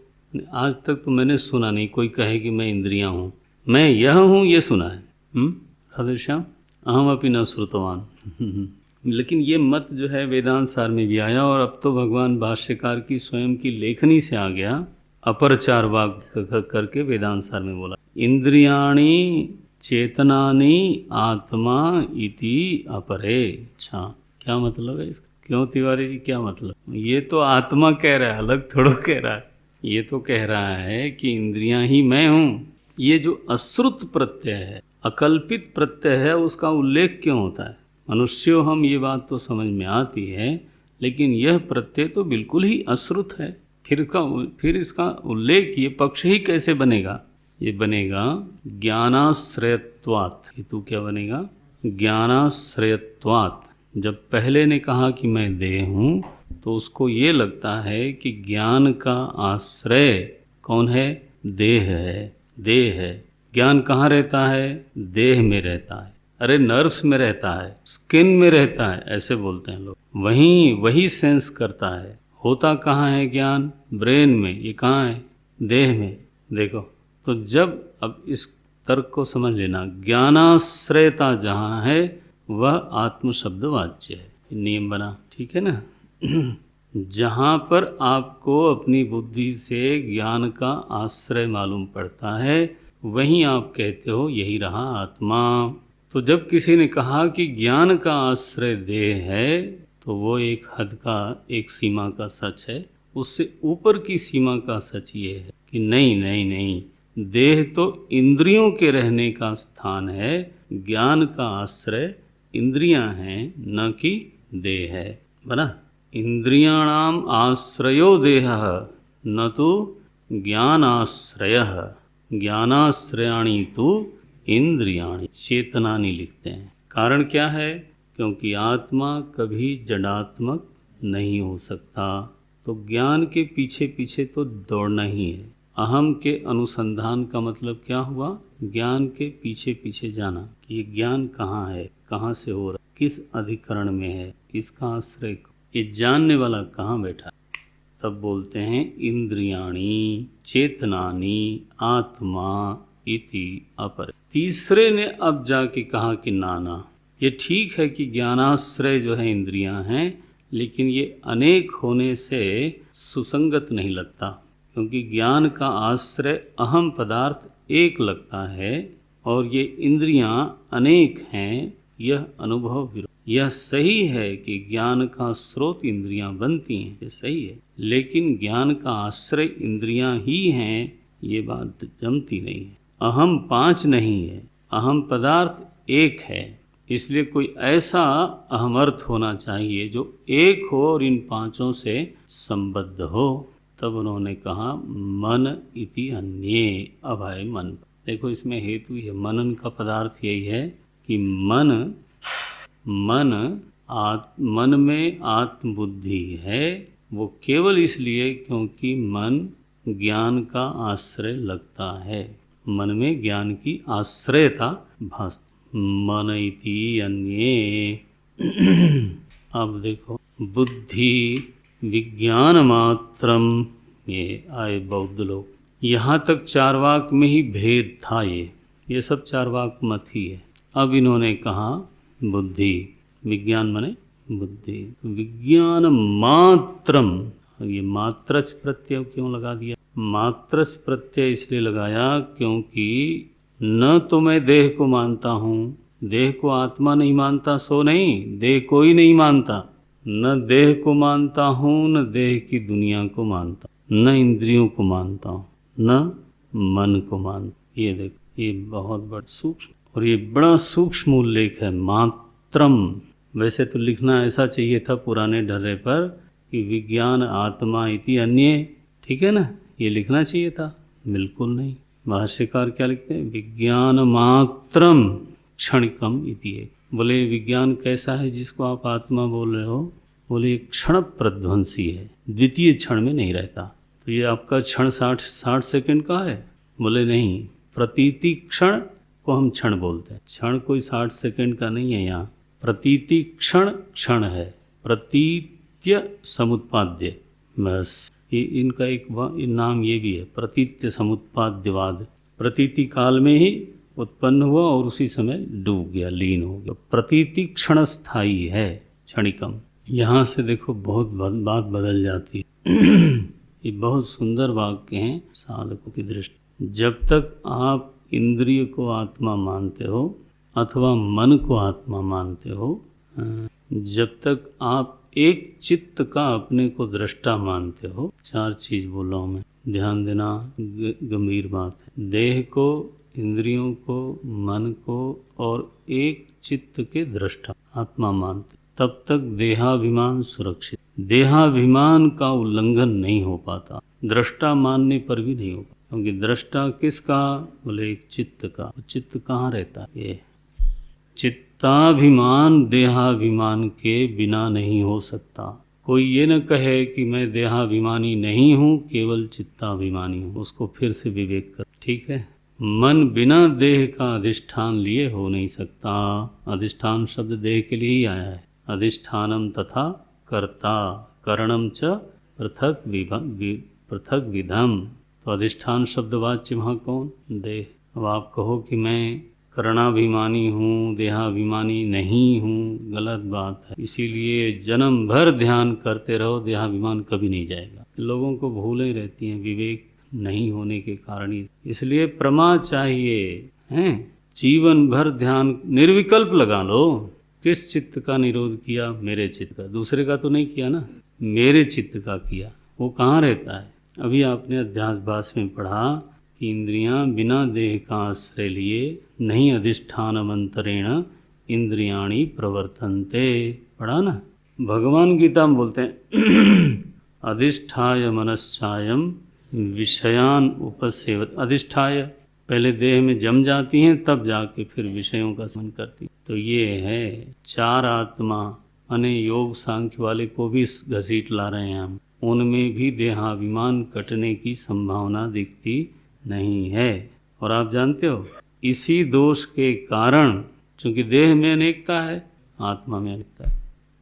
आज तक तो मैंने सुना नहीं कोई कहे कि मैं इंद्रियां हूँ, मैं यह हूँ ये सुना है। राधे श्याम। अहम अपि न श्रुतवान। लेकिन ये मत जो है वेदांत सार में भी आया, और अब तो भगवान भाष्यकार की स्वयं की लेखनी से आ गया। अपर चार वाक करके वेदांत सार में बोला इंद्रियाणी चेतनानि आत्मा इति अपरे। अच्छा क्या मतलब है इसका? क्यों तिवारी जी क्या मतलब? ये तो आत्मा कह रहा है, अलग थोड़ा कह रहा है। ये तो कह रहा है कि इंद्रियां ही मैं हूँ। ये जो अश्रुत प्रत्यय है, अकल्पित प्रत्यय है, उसका उल्लेख क्यों होता है? मनुष्यों हम ये बात तो समझ में आती है, लेकिन यह प्रत्यय तो बिल्कुल ही अश्रुत है। फिर इसका उल्लेख, ये पक्ष ही कैसे बनेगा? ये बनेगा ज्ञानाश्रयत्वात्। हेतु क्या बनेगा? ज्ञानाश्रयत्वात्। जब पहले ने कहा कि मैं देह हूँ, तो उसको ये लगता है कि ज्ञान का आश्रय कौन है? देह है, देह है। ज्ञान कहाँ रहता है? देह में रहता है। अरे नर्व्स में रहता है, स्किन में रहता है, ऐसे बोलते हैं लोग। वही सेंस करता है। होता कहाँ है ज्ञान? ब्रेन में। ये कहाँ है? देह में। देखो तो जब अब इस तर्क को समझ लेना, ज्ञानाश्रयता जहाँ है वह आत्म शब्द वाच्य है। नियम बना, ठीक है ना? जहाँ पर आपको अपनी बुद्धि से ज्ञान का आश्रय मालूम पड़ता है, वहीं आप कहते हो यही रहा आत्मा। तो जब किसी ने कहा कि ज्ञान का आश्रय देह है, तो वो एक हद का, एक सीमा का सच है। उससे ऊपर की सीमा का सच ये है कि नहीं नहीं नहीं, देह तो इंद्रियों के रहने का स्थान है, ज्ञान का आश्रय इंद्रियां हैं, न कि देह है। बना? इंद्रियाणाम आश्रयो देह न तो ज्ञानाश्रयः, ज्ञानाश्रयाणि तो इंद्रियाणि। चेतनानि लिखते हैं। कारण क्या है? क्योंकि आत्मा कभी जडात्मक नहीं हो सकता, तो ज्ञान के पीछे पीछे तो दौड़ना ही है। अहम के अनुसंधान का मतलब क्या हुआ? ज्ञान के पीछे पीछे जाना कि ये ज्ञान कहाँ है, कहाँ से हो रहा, किस अधिकरण में है, इसका आश्रय, ये जानने वाला कहाँ बैठा है। तब बोलते हैं इंद्रियाणी चेतनानी आत्मा इति अपर। तीसरे ने अब जाके कहा कि नाना, ये ठीक है कि ज्ञानाश्रय जो है इंद्रियां हैं, लेकिन ये अनेक होने से सुसंगत नहीं लगता, क्योंकि ज्ञान का आश्रय अहम पदार्थ एक लगता है और ये इंद्रियां अनेक हैं, यह अनुभव विरोध। यह सही है कि ज्ञान का स्रोत इंद्रियां बनती हैं, ये सही है, लेकिन ज्ञान का आश्रय इंद्रियां ही हैं, ये बात जमती नहीं है। अहम 5 नहीं है, अहम पदार्थ एक है, इसलिए कोई ऐसा अहम अर्थ होना चाहिए जो एक हो और इन 5 से संबद्ध हो। तब उन्होंने कहा मन इति अन्ये, अब आए मन। देखो इसमें हेतु है, मनन का पदार्थ यही है कि मन में आत्मबुद्धि है, वो केवल इसलिए क्योंकि मन ज्ञान का आश्रय लगता है, मन में ज्ञान की आश्रयता भासती। मन इति अन्ये। अब देखो बुद्धि विज्ञान मात्रम, ये आए बौद्ध लोग। यहाँ तक चार्वाक में ही भेद था, ये सब चार्वाक मत ही है। अब इन्होंने कहा बुद्धि, विज्ञान माने बुद्धि, विज्ञान मात्रम। ये मात्रच प्रत्यय क्यों लगा दिया? मात्रच प्रत्यय इसलिए लगाया क्योंकि न तो मैं देह को मानता हूँ, देह को आत्मा नहीं मानता सो नहीं, देह को ही नहीं मानता, न देह को मानता हूँ, न देह की दुनिया को मानता, न इंद्रियों को मानता हूँ, न मन को मानता। ये देखो, ये बहुत बड़ा सूक्ष्म, और ये बड़ा सूक्ष्म उल्लेख है, मात्रम। वैसे तो लिखना ऐसा चाहिए था पुराने ढर्रे पर कि विज्ञान आत्मा इति अन्ये, ठीक है ना, ये लिखना चाहिए था, बिल्कुल नहीं। भाष्यकार क्या लिखते हैं? विज्ञान मात्रम क्षणिकम इति। बोले विज्ञान कैसा है जिसको आप आत्मा बोल रहे हो? बोले क्षण प्रध्वंसी है, द्वितीय क्षण में नहीं रहता। तो ये आपका क्षण 60 सेकंड का है? बोले नहीं, प्रतीति क्षण को हम क्षण बोलते हैं, क्षण कोई 60 सेकंड का नहीं है। यहाँ प्रतीति क्षण है, प्रतीत्य समुत्पाद्य, बस ये इनका एक नाम ये भी है, प्रतीत्य समुत्पाद्यवाद। प्रतीति काल में ही उत्पन्न हुआ और उसी समय डूब गया, लीन हो गया। प्रतीति क्षण स्थायी है, क्षणिकम। यहाँ से देखो बहुत बात बदल जाती है। ये बहुत सुंदर वाक्य हैं साधकों की दृष्टि। जब तक आप इंद्रिय को आत्मा मानते हो अथवा मन को आत्मा मानते हो, जब तक आप एक चित्त का अपने को दृष्टा मानते हो, 4 चीज बोल रहा हूँ मैं, ध्यान देना, गंभीर बात है। देह को, इंद्रियों को, मन को और एक चित्त के दृष्टा आत्मा मानते, तब तक देहाभिमान सुरक्षित। देहाभिमान का उल्लंघन नहीं हो पाता, दृष्टा मानने पर भी नहीं हो पाता, क्योंकि दृष्टा किसका? बोले एक चित्त का। चित्त कहाँ रहता है? ये चित्ताभिमान देहाभिमान के बिना नहीं हो सकता। कोई ये न कहे कि मैं देहाभिमानी नहीं हूँ, केवल चित्ताभिमानी हूँ, उसको फिर से विवेक कर, ठीक है। मन बिना देह का अधिष्ठान लिए हो नहीं सकता। अधिष्ठान शब्द देह के लिए ही आया है। अधिष्ठानम तथा कर्ता करणम च पृथक विधम। तो अधिष्ठान शब्द वाच्य वहाँ कौन? देह। अब आप कहो कि मैं करणाभिमानी हूँ, देहाभिमानी नहीं हूँ, गलत बात है। इसीलिए जन्म भर ध्यान करते रहो, देहाभिमान कभी नहीं जाएगा। लोगों को भूलें रहती हैं विवेक नहीं होने के कारण ही। इसलिए प्रमा चाहिए, हैं? जीवन भर ध्यान निर्विकल्प लगा लो। किस चित्त का निरोध किया? मेरे चित्त का। दूसरे का तो नहीं किया ना, मेरे चित्त का किया। वो कहाँ रहता है? अभी आपने अध्यास में पढ़ा कि इंद्रियां बिना देह का आश्रय लिए नहीं अधिष्ठानमंतरेण इंद्रियाणि प्रवर्तन्ते। पढ़ा ना? भगवान गीता में बोलते हैं अधिष्ठाय मनश्चायम विषयान उपसेवत। अधिष्ठाय पहले देह में जम जाती हैं, तब जाके फिर विषयों का सेवन करती। तो ये है 4 आत्मा। अने योग सांख्य वाले को भी घसीट ला रहे हैं हम, उनमें भी देहाभिमान कटने की संभावना दिखती नहीं है। और आप जानते हो इसी दोष के कारण, चूंकि देह में अनेकता है, आत्मा में अनेकता है,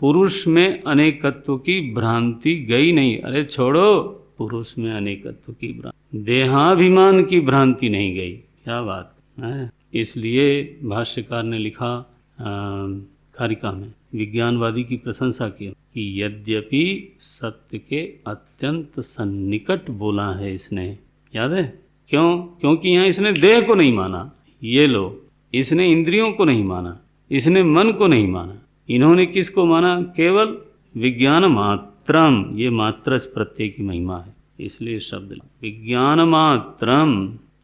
पुरुष में अनेकत्व की भ्रांति गई नहीं। अरे छोड़ो, पुरुष में अनेकत्व की भ्रांति, देहाभिमान की भ्रांति नहीं गई। क्या बात है। इसलिए भाष्यकार ने लिखा कारिका में, विज्ञानवादी की प्रशंसा की कि यद्यपि सत्य के अत्यंत सन्निकट बोला है इसने। याद है क्यों? क्योंकि यहाँ इसने देह को नहीं माना, ये लो, इसने इंद्रियों को नहीं माना, इसने मन को नहीं माना, इन्होंने किसको माना? केवल विज्ञान मात्रम। ये मात्र प्रत्यय की महिमा है, इसलिए शब्द विज्ञान मात्रम।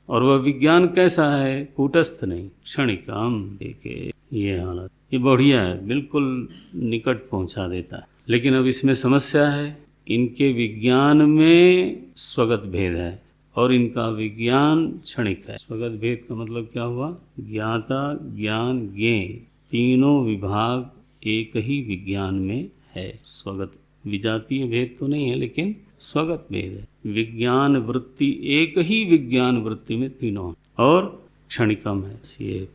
और वह विज्ञान कैसा है? कूटस्थ नहीं, क्षणिकम। देखिए ये हालत, ये बढ़िया है, बिल्कुल निकट पहुंचा देता है। लेकिन अब इसमें समस्या है, इनके विज्ञान में स्वगत भेद है और इनका विज्ञान क्षणिक है। स्वगत भेद का मतलब क्या हुआ? ज्ञाता, ज्ञान, ज्ञेय तीनों विभाग एक ही विज्ञान में है। स्वगत विजातीय भेद तो नहीं है, लेकिन स्वगत भेद है। विज्ञान वृत्ति एक ही विज्ञान वृत्ति में तीनों है और क्षणिकम है। ये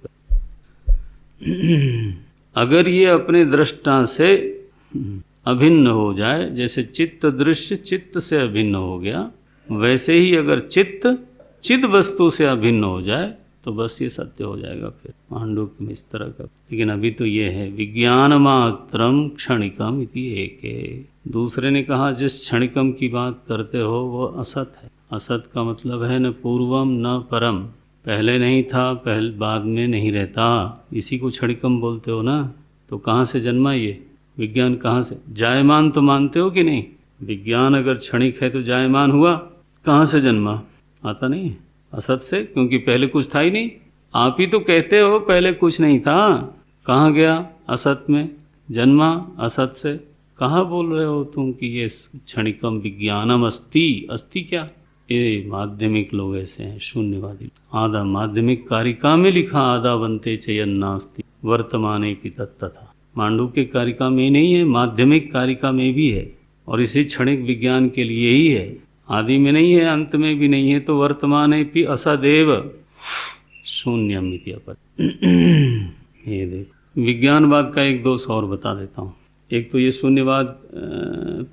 अगर ये अपने दृष्टा से अभिन्न हो जाए, जैसे चित्त दृश्य चित्त से अभिन्न हो गया, वैसे ही अगर चित्त चिद वस्तु से अभिन्न हो जाए तो बस ये सत्य हो जाएगा फिर मांडूक्य में इस तरह का। लेकिन अभी तो ये है विज्ञान मात्रम क्षणिकम इति एके। दूसरे ने कहा जिस क्षणिकम की बात करते हो वो असत है। असत का मतलब है न पूर्वम न परम, पहले नहीं था, पहले बाद में नहीं रहता, इसी को क्षणिकम बोलते हो ना। तो कहाँ से जन्मा ये विज्ञान? कहाँ से? जायमान तो मानते हो कि नहीं? विज्ञान अगर क्षणिक है तो जायमान हुआ, कहाँ से जन्मा? आता नहीं है, असत से, क्योंकि पहले कुछ था ही नहीं। आप ही तो कहते हो पहले कुछ नहीं था, कहाँ गया? असत में जन्मा, असत से। कहाँ बोल रहे हो तुम कि ये क्षणिकम विज्ञानम अस्ति? अस्ति क्या? ये माध्यमिक लोग ऐसे हैं, शून्यवादी। आधा माध्यमिक कारिका में लिखा आधा बनते चयन नास्ति वर्तमाने पि तथा। मांडू के कारिका में नहीं है, माध्यमिक कारिका में भी है, और इसी क्षणिक विज्ञान के लिए ही है। आदि में नहीं है, अंत में भी नहीं है, तो वर्तमाने पि असदेव शून्यम इति अपर। ये देखो, विज्ञानवाद का एक दोष और बता देता हूँ। एक तो ये शून्यवाद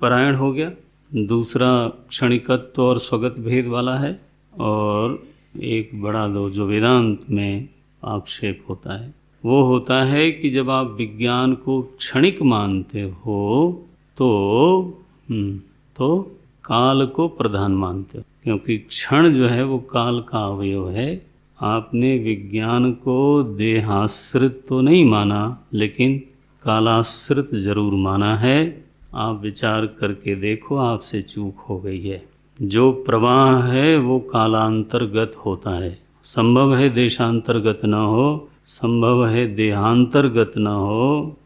परायण हो गया, दूसरा क्षणिकत्व और स्वगत भेद वाला है, और एक बड़ा दोष जो वेदांत में आक्षेप होता है वो होता है कि जब आप विज्ञान को क्षणिक मानते हो तो काल को प्रधान मानते हो, क्योंकि क्षण जो है वो काल का अवयव है। आपने विज्ञान को देहाश्रित तो नहीं माना, लेकिन कालाश्रित जरूर माना है। आप विचार करके देखो, आपसे चूक हो गई है। जो प्रवाह है वो कालांतर्गत होता है। संभव है देशांतर्गत न हो, संभव है देहांतर्गत न हो,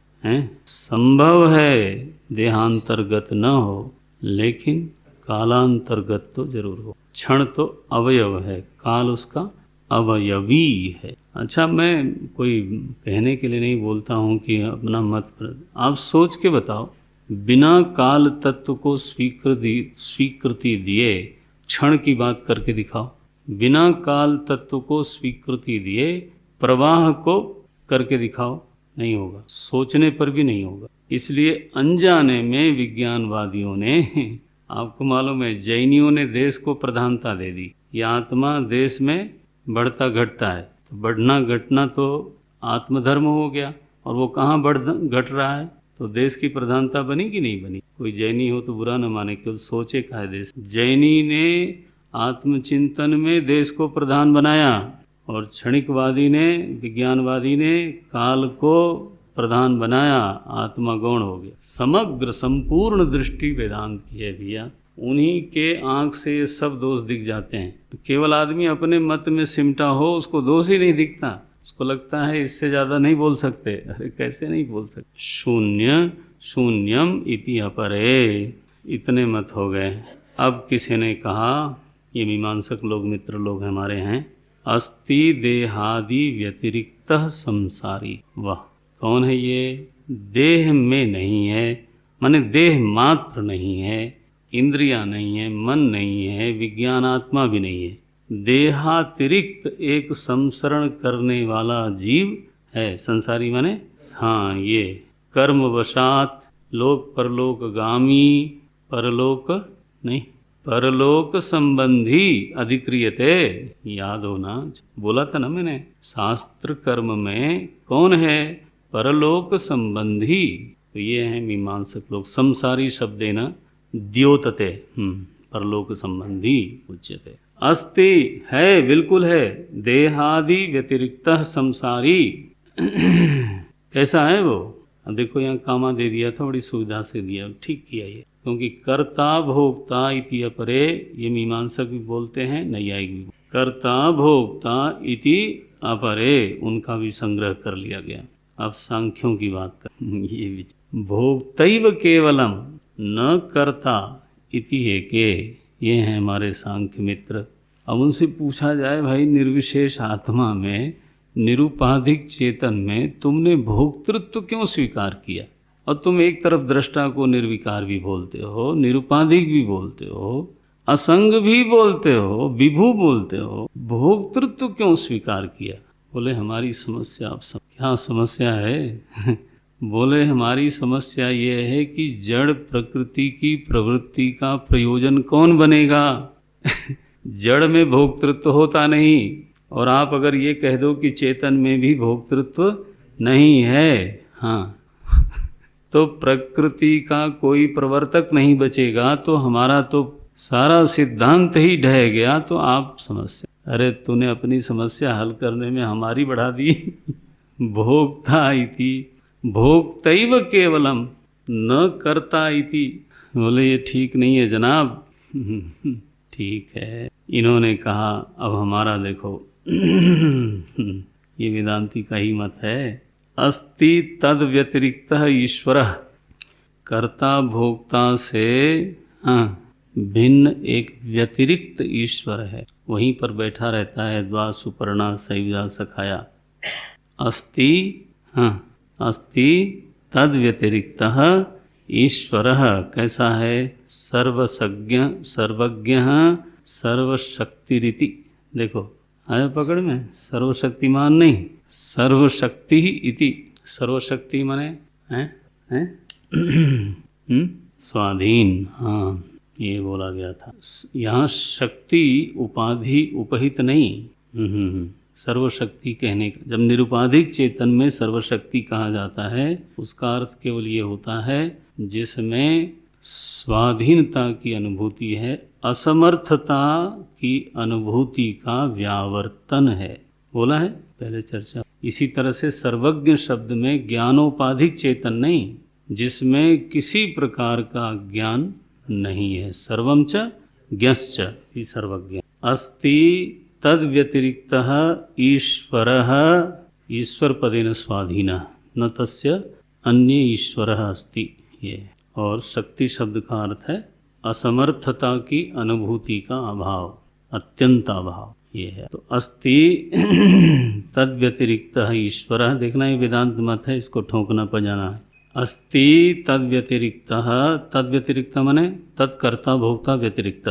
संभव है देहांतर्गत न हो, लेकिन कालांतर्गत तो जरूर हो। क्षण तो अवयव है, काल उसका अवयवी है। अच्छा, मैं कोई कहने के लिए नहीं बोलता हूँ कि अपना मत, आप सोच के बताओ, बिना काल तत्व को स्वीकृति दिए क्षण की बात करके दिखाओ। बिना काल तत्व को स्वीकृति दिए प्रवाह को करके दिखाओ, नहीं होगा, सोचने पर भी नहीं होगा। इसलिए अनजाने में विज्ञानवादियों ने, आपको मालूम है, जैनियों ने देश को प्रधानता दे दी। ये आत्मा देश में बढ़ता घटता है, तो बढ़ना घटना तो आत्मधर्म हो गया, और वो कहाँ घट रहा है, तो देश की प्रधानता बनी कि नहीं बनी? कोई जैनी हो तो बुरा न माने, केवल सोचे का है देश। जैनी ने आत्मचिंतन में देश को प्रधान बनाया, और क्षणिकवादी ने, विज्ञानवादी ने काल को प्रधान बनाया, आत्मा गौण हो गया। समग्र संपूर्ण दृष्टि वेदांत की है भैया, उन्हीं के आंख से ये सब दोष दिख जाते हैं। तो केवल आदमी अपने मत में सिमटा हो, उसको दोष ही नहीं दिखता, उसको लगता है इससे ज़्यादा नहीं बोल सकते। अरे कैसे नहीं बोल सकते? शून्य शून्यम इति अपरे, इतने मत हो गए। अब किसी ने कहा, ये मीमांसक लोग, मित्र लोग हमारे हैं, अस्ति देहादि व्यतिरिक्त संसारी। वाह, कौन है ये? देह में नहीं है, माने देह मात्र नहीं है, इंद्रियां नहीं है, मन नहीं है, विज्ञानात्मा भी नहीं है, देहातिरिक्त एक संसरण करने वाला जीव है। संसारी माने, हाँ, ये कर्मवशात लोक परलोक गामी, परलोक नहीं, परलोक संबंधी अधिक्रियते, याद होना, बोला था ना मैंने, शास्त्र कर्म में कौन है, परलोक संबंधी। तो ये है मीमांसक लोग। संसारी शब्दे न द्योतते, परलोक संबंधी उच्यते। अस्ति है, बिल्कुल है, देहादि व्यतिरिक्त संसारी। कैसा है वो? अब देखो यहाँ कामा दे दिया था, बड़ी सुविधा से दिया, ठीक किया ये, क्योंकि कर्ता भोक्ता इति अपरे, ये मीमांसक भी बोलते हैं, नैयायिक भी। कर्ता भोक्ता इति अपरे, उनका भी संग्रह कर लिया गया। अब सांख्यों की बात कर, ये भी भोक्तैव केवलम न कर्ता इति एके, ये हैं हमारे सांख्य मित्र। अब उनसे पूछा जाए, भाई निर्विशेष आत्मा में, निरुपाधिक चेतन में तुमने भोक्तृत्व क्यों स्वीकार किया? और तुम एक तरफ दृष्टा को निर्विकार भी बोलते हो, निरुपाधिक भी बोलते हो, असंग भी बोलते हो, विभू बोलते हो, भोक्तृत्व क्यों स्वीकार किया? बोले हमारी समस्या, आप सब क्या समस्या है? बोले हमारी समस्या ये है कि जड़ प्रकृति की प्रवृत्ति का प्रयोजन कौन बनेगा? जड़ में भोक्तृत्व होता नहीं, और आप अगर ये कह दो कि चेतन में भी भोक्तृत्व नहीं है, हाँ, तो प्रकृति का कोई प्रवर्तक नहीं बचेगा, तो हमारा तो सारा सिद्धांत ही ढह गया। तो आप समस्या, अरे तूने अपनी समस्या हल करने में हमारी बढ़ा दी। भोक्ता इति, भोक्तैव केवलम न कर्ता इति। बोले ये ठीक नहीं है जनाब। ठीक है, इन्होंने कहा, अब हमारा देखो, ये वेदांती का ही मत है। अस्ति तद व्यतिरिक्त ईश्वरः, कर्ता भोक्ता से भिन्न एक व्यतिरिक्त ईश्वर है, वहीं पर बैठा रहता है। द्वा सुपर्णा सैविदा सखाया। अस्ति, अस्ति तद व्यतिरिक्त ईश्वरः, कैसा है? सर्वसज्ञ, सर्वज्ञ, सर्वशक्तिरिति। देखो आया पकड़ में, सर्वशक्तिमान नहीं, सर्वशक्ति इति। सर्वशक्ति माने हैं स्वाधीन, हाँ ये बोला गया था। यहाँ शक्ति उपाधि उपहित नहीं। सर्वशक्ति कहने का, जब निरुपाधिक चेतन में सर्वशक्ति कहा जाता है, उसका अर्थ केवल ये होता है जिसमें स्वाधीनता की अनुभूति है, असमर्थता की अनुभूति का व्यावर्तन है। बोला है पहले चर्चा। इसी तरह से सर्वज्ञ शब्द में ज्ञानोपाधिक चेतन नहीं, जिसमें किसी प्रकार का ज्ञान नहीं है। सर्वं च ज्ञश्च इति सर्वज्ञ। अस्ति तद व्यतिरिक्तः ईश्वरः, ईश्वर पदेन स्वाधीनः, न तस्य अन्य ईश्वरः अस्ति। ये, और शक्ति शब्द का अर्थ है असमर्थता की अनुभूति का अभाव, अत्यंत अभाव, ये है। तो अस्ति तद व्यतिरिक्तः ईश्वरः, देखना ये वेदांत मत है, इसको ठोकना पजाना है। अस्ति तद व्यतिरिक्तः, तद व्यतिरिक्त माने तत्कर्ता भोक्ता व्यतिरिक्त।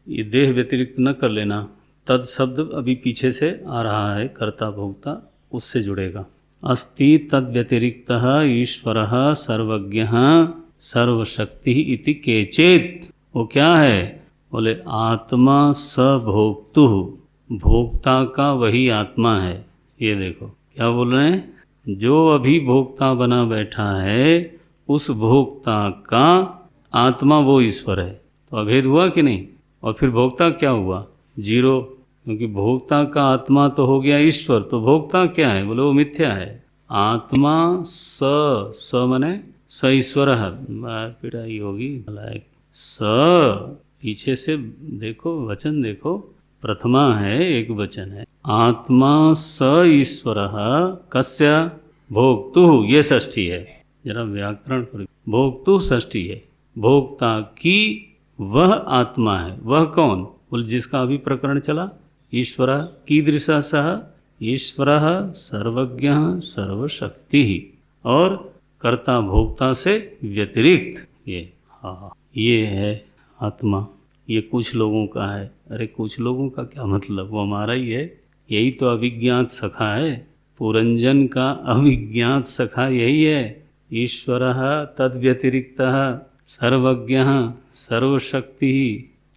ये देह व्यतिरिक्त न कर लेना, तद शब्द अभी पीछे से आ रहा है, कर्ता भोक्ता उससे जुड़ेगा। अस्ति तद व्यतिरिक्तः ईश्वरः सर्वज्ञः सर्वशक्ति इति केचित्। वो क्या है? बोले आत्मा सभोक्तु, भोक्ता का वही आत्मा है। ये देखो क्या बोल रहे हैं, जो अभी भोक्ता बना बैठा है उस भोक्ता का आत्मा वो ईश्वर है। तो अभेद हुआ कि नहीं? और फिर भोक्ता क्या हुआ? जीरो, क्योंकि भोक्ता का आत्मा तो हो गया ईश्वर, तो भोक्ता क्या है? बोले वो मिथ्या है। आत्मा स मने स ईश्वर है, पिटाई होगी। स पीछे से देखो, वचन देखो, प्रथमा है, एक वचन है। आत्मा स ईश्वर कस्य भोक्तु, ये षष्ठी है, जरा व्याकरण पर। भोक्तु षष्ठी है, भोक्ता की वह आत्मा है। वह कौन? बोल जिसका अभी प्रकरण चला, ईश्वर कीदृशः सः, ईश्वर सर्वज्ञ सर्वशक्ति, और कर्ता भोक्ता से व्यतिरिक्त। ये हाँ, ये है आत्मा। ये कुछ लोगों का है। अरे कुछ लोगों का क्या मतलब, वो हमारा ही है। यही तो अभिज्ञात सखा है, पुरंजन का अभिज्ञात सखा यही है। ईश्वरः तद्व्यतिरिक्तः सर्वज्ञः सर्वशक्ति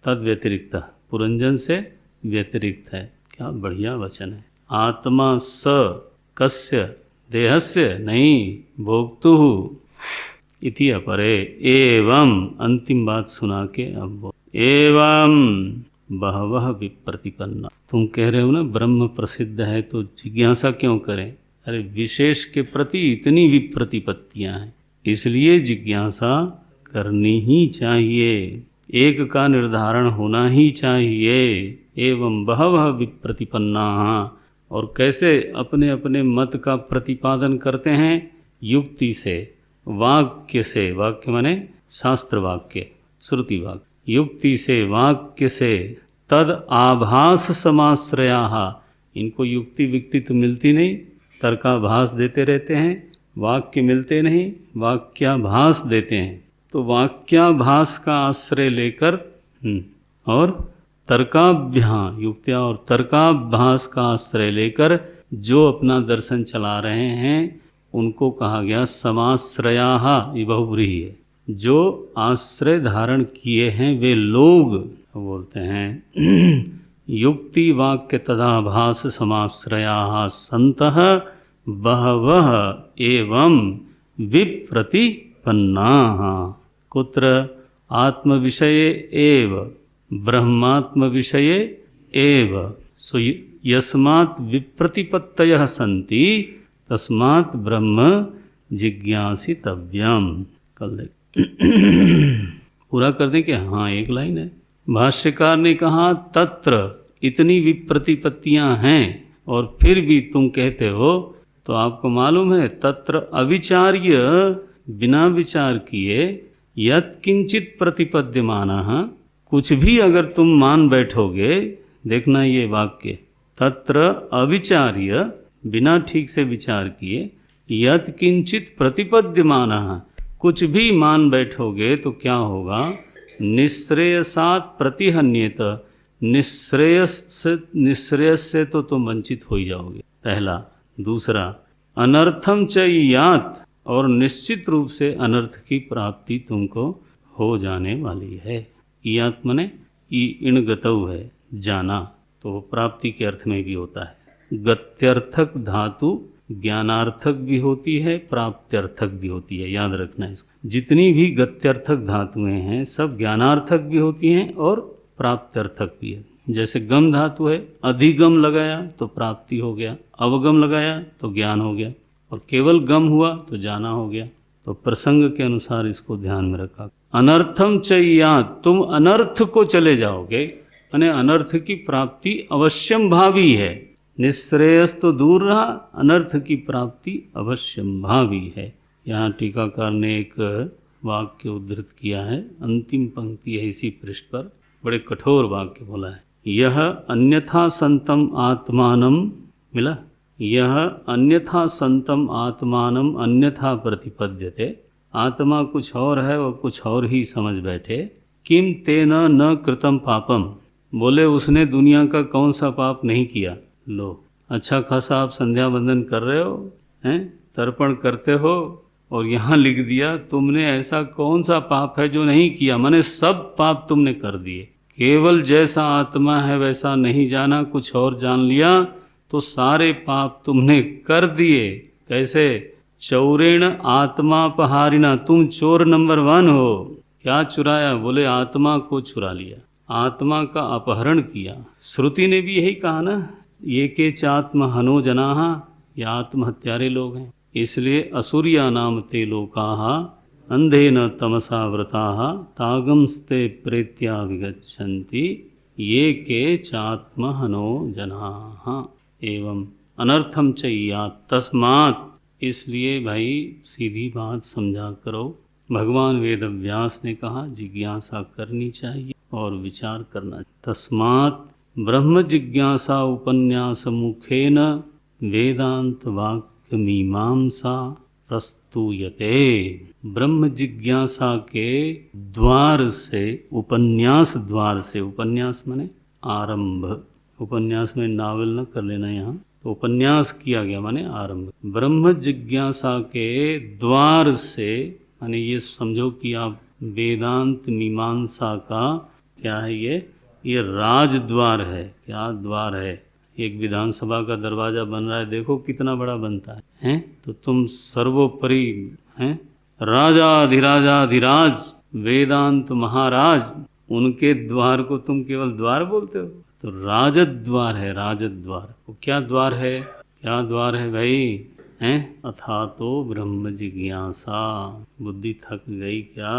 तद्व्यतिरिक्तः, पुरंजन से व्यतिरिक्त है। क्या बढ़िया वचन है। आत्मा स कस्य देहस्य नहीं भोक्तुः इति अपरे। एवं अंतिम बात सुना के अब बोल। एवं बहवः विप्रतिपन्ना। तुम कह रहे हो ना ब्रह्म प्रसिद्ध है तो जिज्ञासा क्यों करें? अरे विशेष के प्रति इतनी विप्रतिपत्तियां हैं, इसलिए जिज्ञासा करनी ही चाहिए, एक का निर्धारण होना ही चाहिए। एवं बहवः विप्रतिपन्ना। और कैसे अपने अपने मत का प्रतिपादन करते हैं? युक्ति से, वाक्य से, वाक्य माने शास्त्र वाक्य, श्रुति वाक्य, युक्ति से, वाक्य से, तद आभास समाश्रयाः। इनको युक्ति विक्ति तो मिलती नहीं, तर्काभास देते रहते हैं, वाक्य मिलते नहीं, वाक्याभास देते हैं। तो वाक्याभास का आश्रय लेकर और तर्काभ्यास, युक्तियाँ और तर्काभास का आश्रय लेकर जो अपना दर्शन चला रहे हैं उनको कहा गया समाश्रयाः। ये बहुव्रीहि है। जो आश्रय धारण किए हैं वे लोग बोलते हैं युक्ति वाक्य तदाभास समाश्रयाः सन्तः बहवः एवं विप्रतिपन्नाः। कुत्र? आत्मविषये एव ब्रह्मात्मविषये एव। सो यस्मात् विप्रतिपत्तयः सन्ति तस्मात् ब्रह्म जिज्ञासितव्यम। कल पूरा कर दें क्या? हाँ, एक लाइन है। भाष्यकार ने कहा तत्र इतनी विप्रतिपत्तियां हैं और फिर भी तुम कहते हो, तो आपको मालूम है तत्र अविचार्य, बिना विचार किए, यत् किंचित प्रतिपद्यमानः, कुछ भी अगर तुम मान बैठोगे, देखना ये वाक्य, तत्र अविचार्य, बिना ठीक से विचार किए, यत् किंचित प्रतिपद्यमानः, कुछ भी मान बैठोगे तो क्या होगा? निश्रेयसात् प्रतिहन्येत, निश्रेयस से तो तुम वंचित हो ही जाओगे, पहला। दूसरा, अनर्थम च यात, और निश्चित रूप से अनर्थ की प्राप्ति तुमको हो जाने वाली है। यात मने इण गतौ है, जाना, तो प्राप्ति के अर्थ में भी होता है। गत्यर्थक धातु ज्ञानार्थक भी होती है, प्राप्त्यर्थक भी होती है, याद रखना इसको। जितनी भी गत्यर्थक धातुएं हैं सब ज्ञानार्थक भी होती हैं और प्राप्त्यर्थक भी है। जैसे गम धातु है, अधिगम लगाया तो प्राप्ति हो गया, अवगम लगाया तो ज्ञान हो गया, और केवल गम हुआ तो जाना हो गया। तो प्रसंग के अनुसार इसको ध्यान में रखा। अनर्थम चय्यात, तुम अनर्थ को चले जाओगे, यानी अनर्थ की प्राप्ति अवश्यम भावी है। निश्रेयस तो दूर रहा, अनर्थ की प्राप्ति अवश्यम भावी है। यहाँ टीकाकार ने एक वाक्य उद्धृत किया है, अंतिम पंक्ति है इसी पृष्ठ पर, बड़े कठोर वाक्य बोला है। यह अन्यथा संतम आत्मानम, मिला, यह अन्यथा संतम आत्मानम अन्यथा प्रतिपद्यते, आत्मा कुछ और है और कुछ और ही समझ बैठे। किम तेन न कृतम पापम, बोले उसने दुनिया का कौन सा पाप नहीं किया। लो, अच्छा खासा आप संध्या वंदन कर रहे हो, हैं, तर्पण करते हो, और यहाँ लिख दिया तुमने ऐसा कौन सा पाप है जो नहीं किया, माने सब पाप तुमने कर दिए। केवल जैसा आत्मा है वैसा नहीं जाना, कुछ और जान लिया तो सारे पाप तुमने कर दिए। कैसे? चौरेण आत्मापहारिणा, तुम चोर नंबर 1 हो। क्या चुराया? बोले आत्मा को चुरा लिया, आत्मा का अपहरण किया। श्रुति ने भी यही कहा ना, ये के चात्म हनो जनाः, ये आत्महत्यारे लोग हैं। इसलिए असुरिया नाम ते लोकाः अंधेन तमसा व्रताः तागंस्ते प्रेत्या विगच्छन्ति ये के चात्म हनो जनाः एवं अनर्थम चय्यात् तस्मात्। इसलिए भाई सीधी बात समझा करो। भगवान वेद व्यास ने कहा जिज्ञासा करनी चाहिए और विचार करना। तस्मात् ब्रह्म जिज्ञासा उपन्यास मुखेन वेदांत वाक्य मीमांसा प्रस्तूयते। ब्रह्म जिज्ञासा के द्वार से, उपन्यास द्वार से, उपन्यास माने आरंभ, उपन्यास में नावल न कर लेना यहाँ, तो उपन्यास किया गया माने आरंभ। ब्रह्म जिज्ञासा के द्वार से माने ये समझो कि आप वेदांत मीमांसा का क्या है, ये राजद्वार है। क्या द्वार है? एक विधानसभा का दरवाजा बन रहा है, देखो कितना बड़ा बनता है, हैं? तो तुम सर्वोपरि हैं, राजाधिराजाधिराज वेदांत महाराज, उनके द्वार को तुम केवल द्वार बोलते हो? तो राजद्वार है, राजद्वार। वो क्या द्वार है? क्या द्वार है भाई? हैं? अथा तो ब्रह्म जिज्ञासा। बुद्धि थक गई क्या?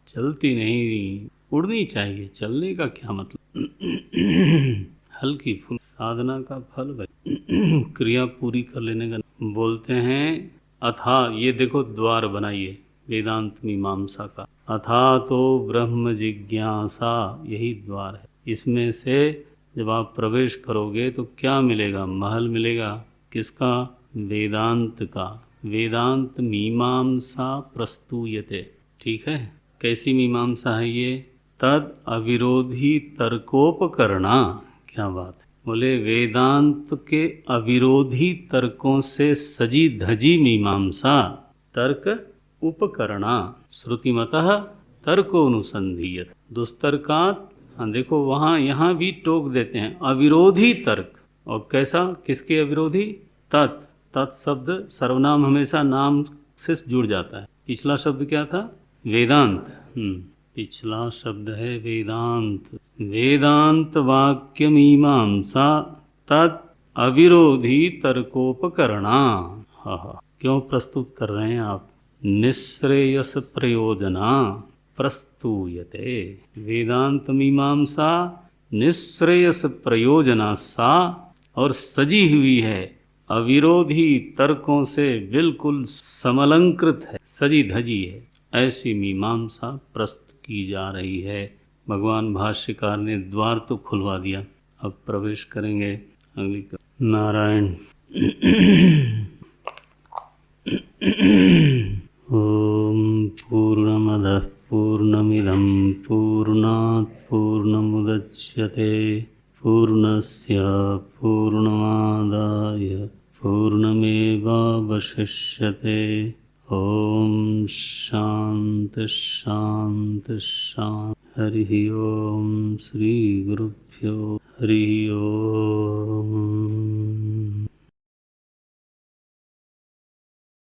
चलती नहीं, उड़नी चाहिए। चलने का क्या मतलब? हल्की फुल साधना का फल भाई। क्रिया पूरी कर लेने का बोलते हैं। अथा, ये देखो द्वार बनाइए वेदांत मीमांसा का। अथा तो ब्रह्म जिज्ञासा, यही द्वार है। इसमें से जब आप प्रवेश करोगे तो क्या मिलेगा? महल मिलेगा। किसका? वेदांत का। वेदांत मीमांसा प्रस्तूयते। ठीक है, कैसी मीमांसा है ये? तद अविरोधी तर्कोपकरणा। क्या बात है! बोले वेदांत के अविरोधी तर्कों से सजी धजी मीमांसा। तर्क उपकरणा श्रुतिमतः तर्कोनुसंधीयत दुस्तर्कात। हाँ देखो, वहाँ यहाँ भी टोक देते हैं अविरोधी तर्क। और कैसा? किसके अविरोधी? तत्। तत् शब्द सर्वनाम हमेशा नाम से जुड़ जाता है। पिछला शब्द क्या था? वेदांत। पिछला शब्द है वेदांत। वेदांत वाक्य मीमांसा तत् अविरोधी तर्कोपकरणा। हाँ, क्यों प्रस्तुत कर रहे हैं आप? निश्रेयस प्रयोजना प्रस्तूयते। वेदांत मीमांसा निश्रेयस प्रयोजना सा, और सजी हुई है अविरोधी तर्कों से बिल्कुल समलंकृत है, सजी धजी है। ऐसी मीमांसा प्रस्तुत की जा रही है। भगवान भाष्यकार ने द्वार तो खुलवा दिया, अब प्रवेश करेंगे अगली। नारायण। ओम पूर्णमदः पूर्णमिदं पूर्णात् पूर्णमुदच्यते पूर्णस्य पूर्णमादाय पूर्णमेवावशिष्यते। ओम शांति शांति शांति। हरि ओम। श्री गुरुभ्यो हरि ओम।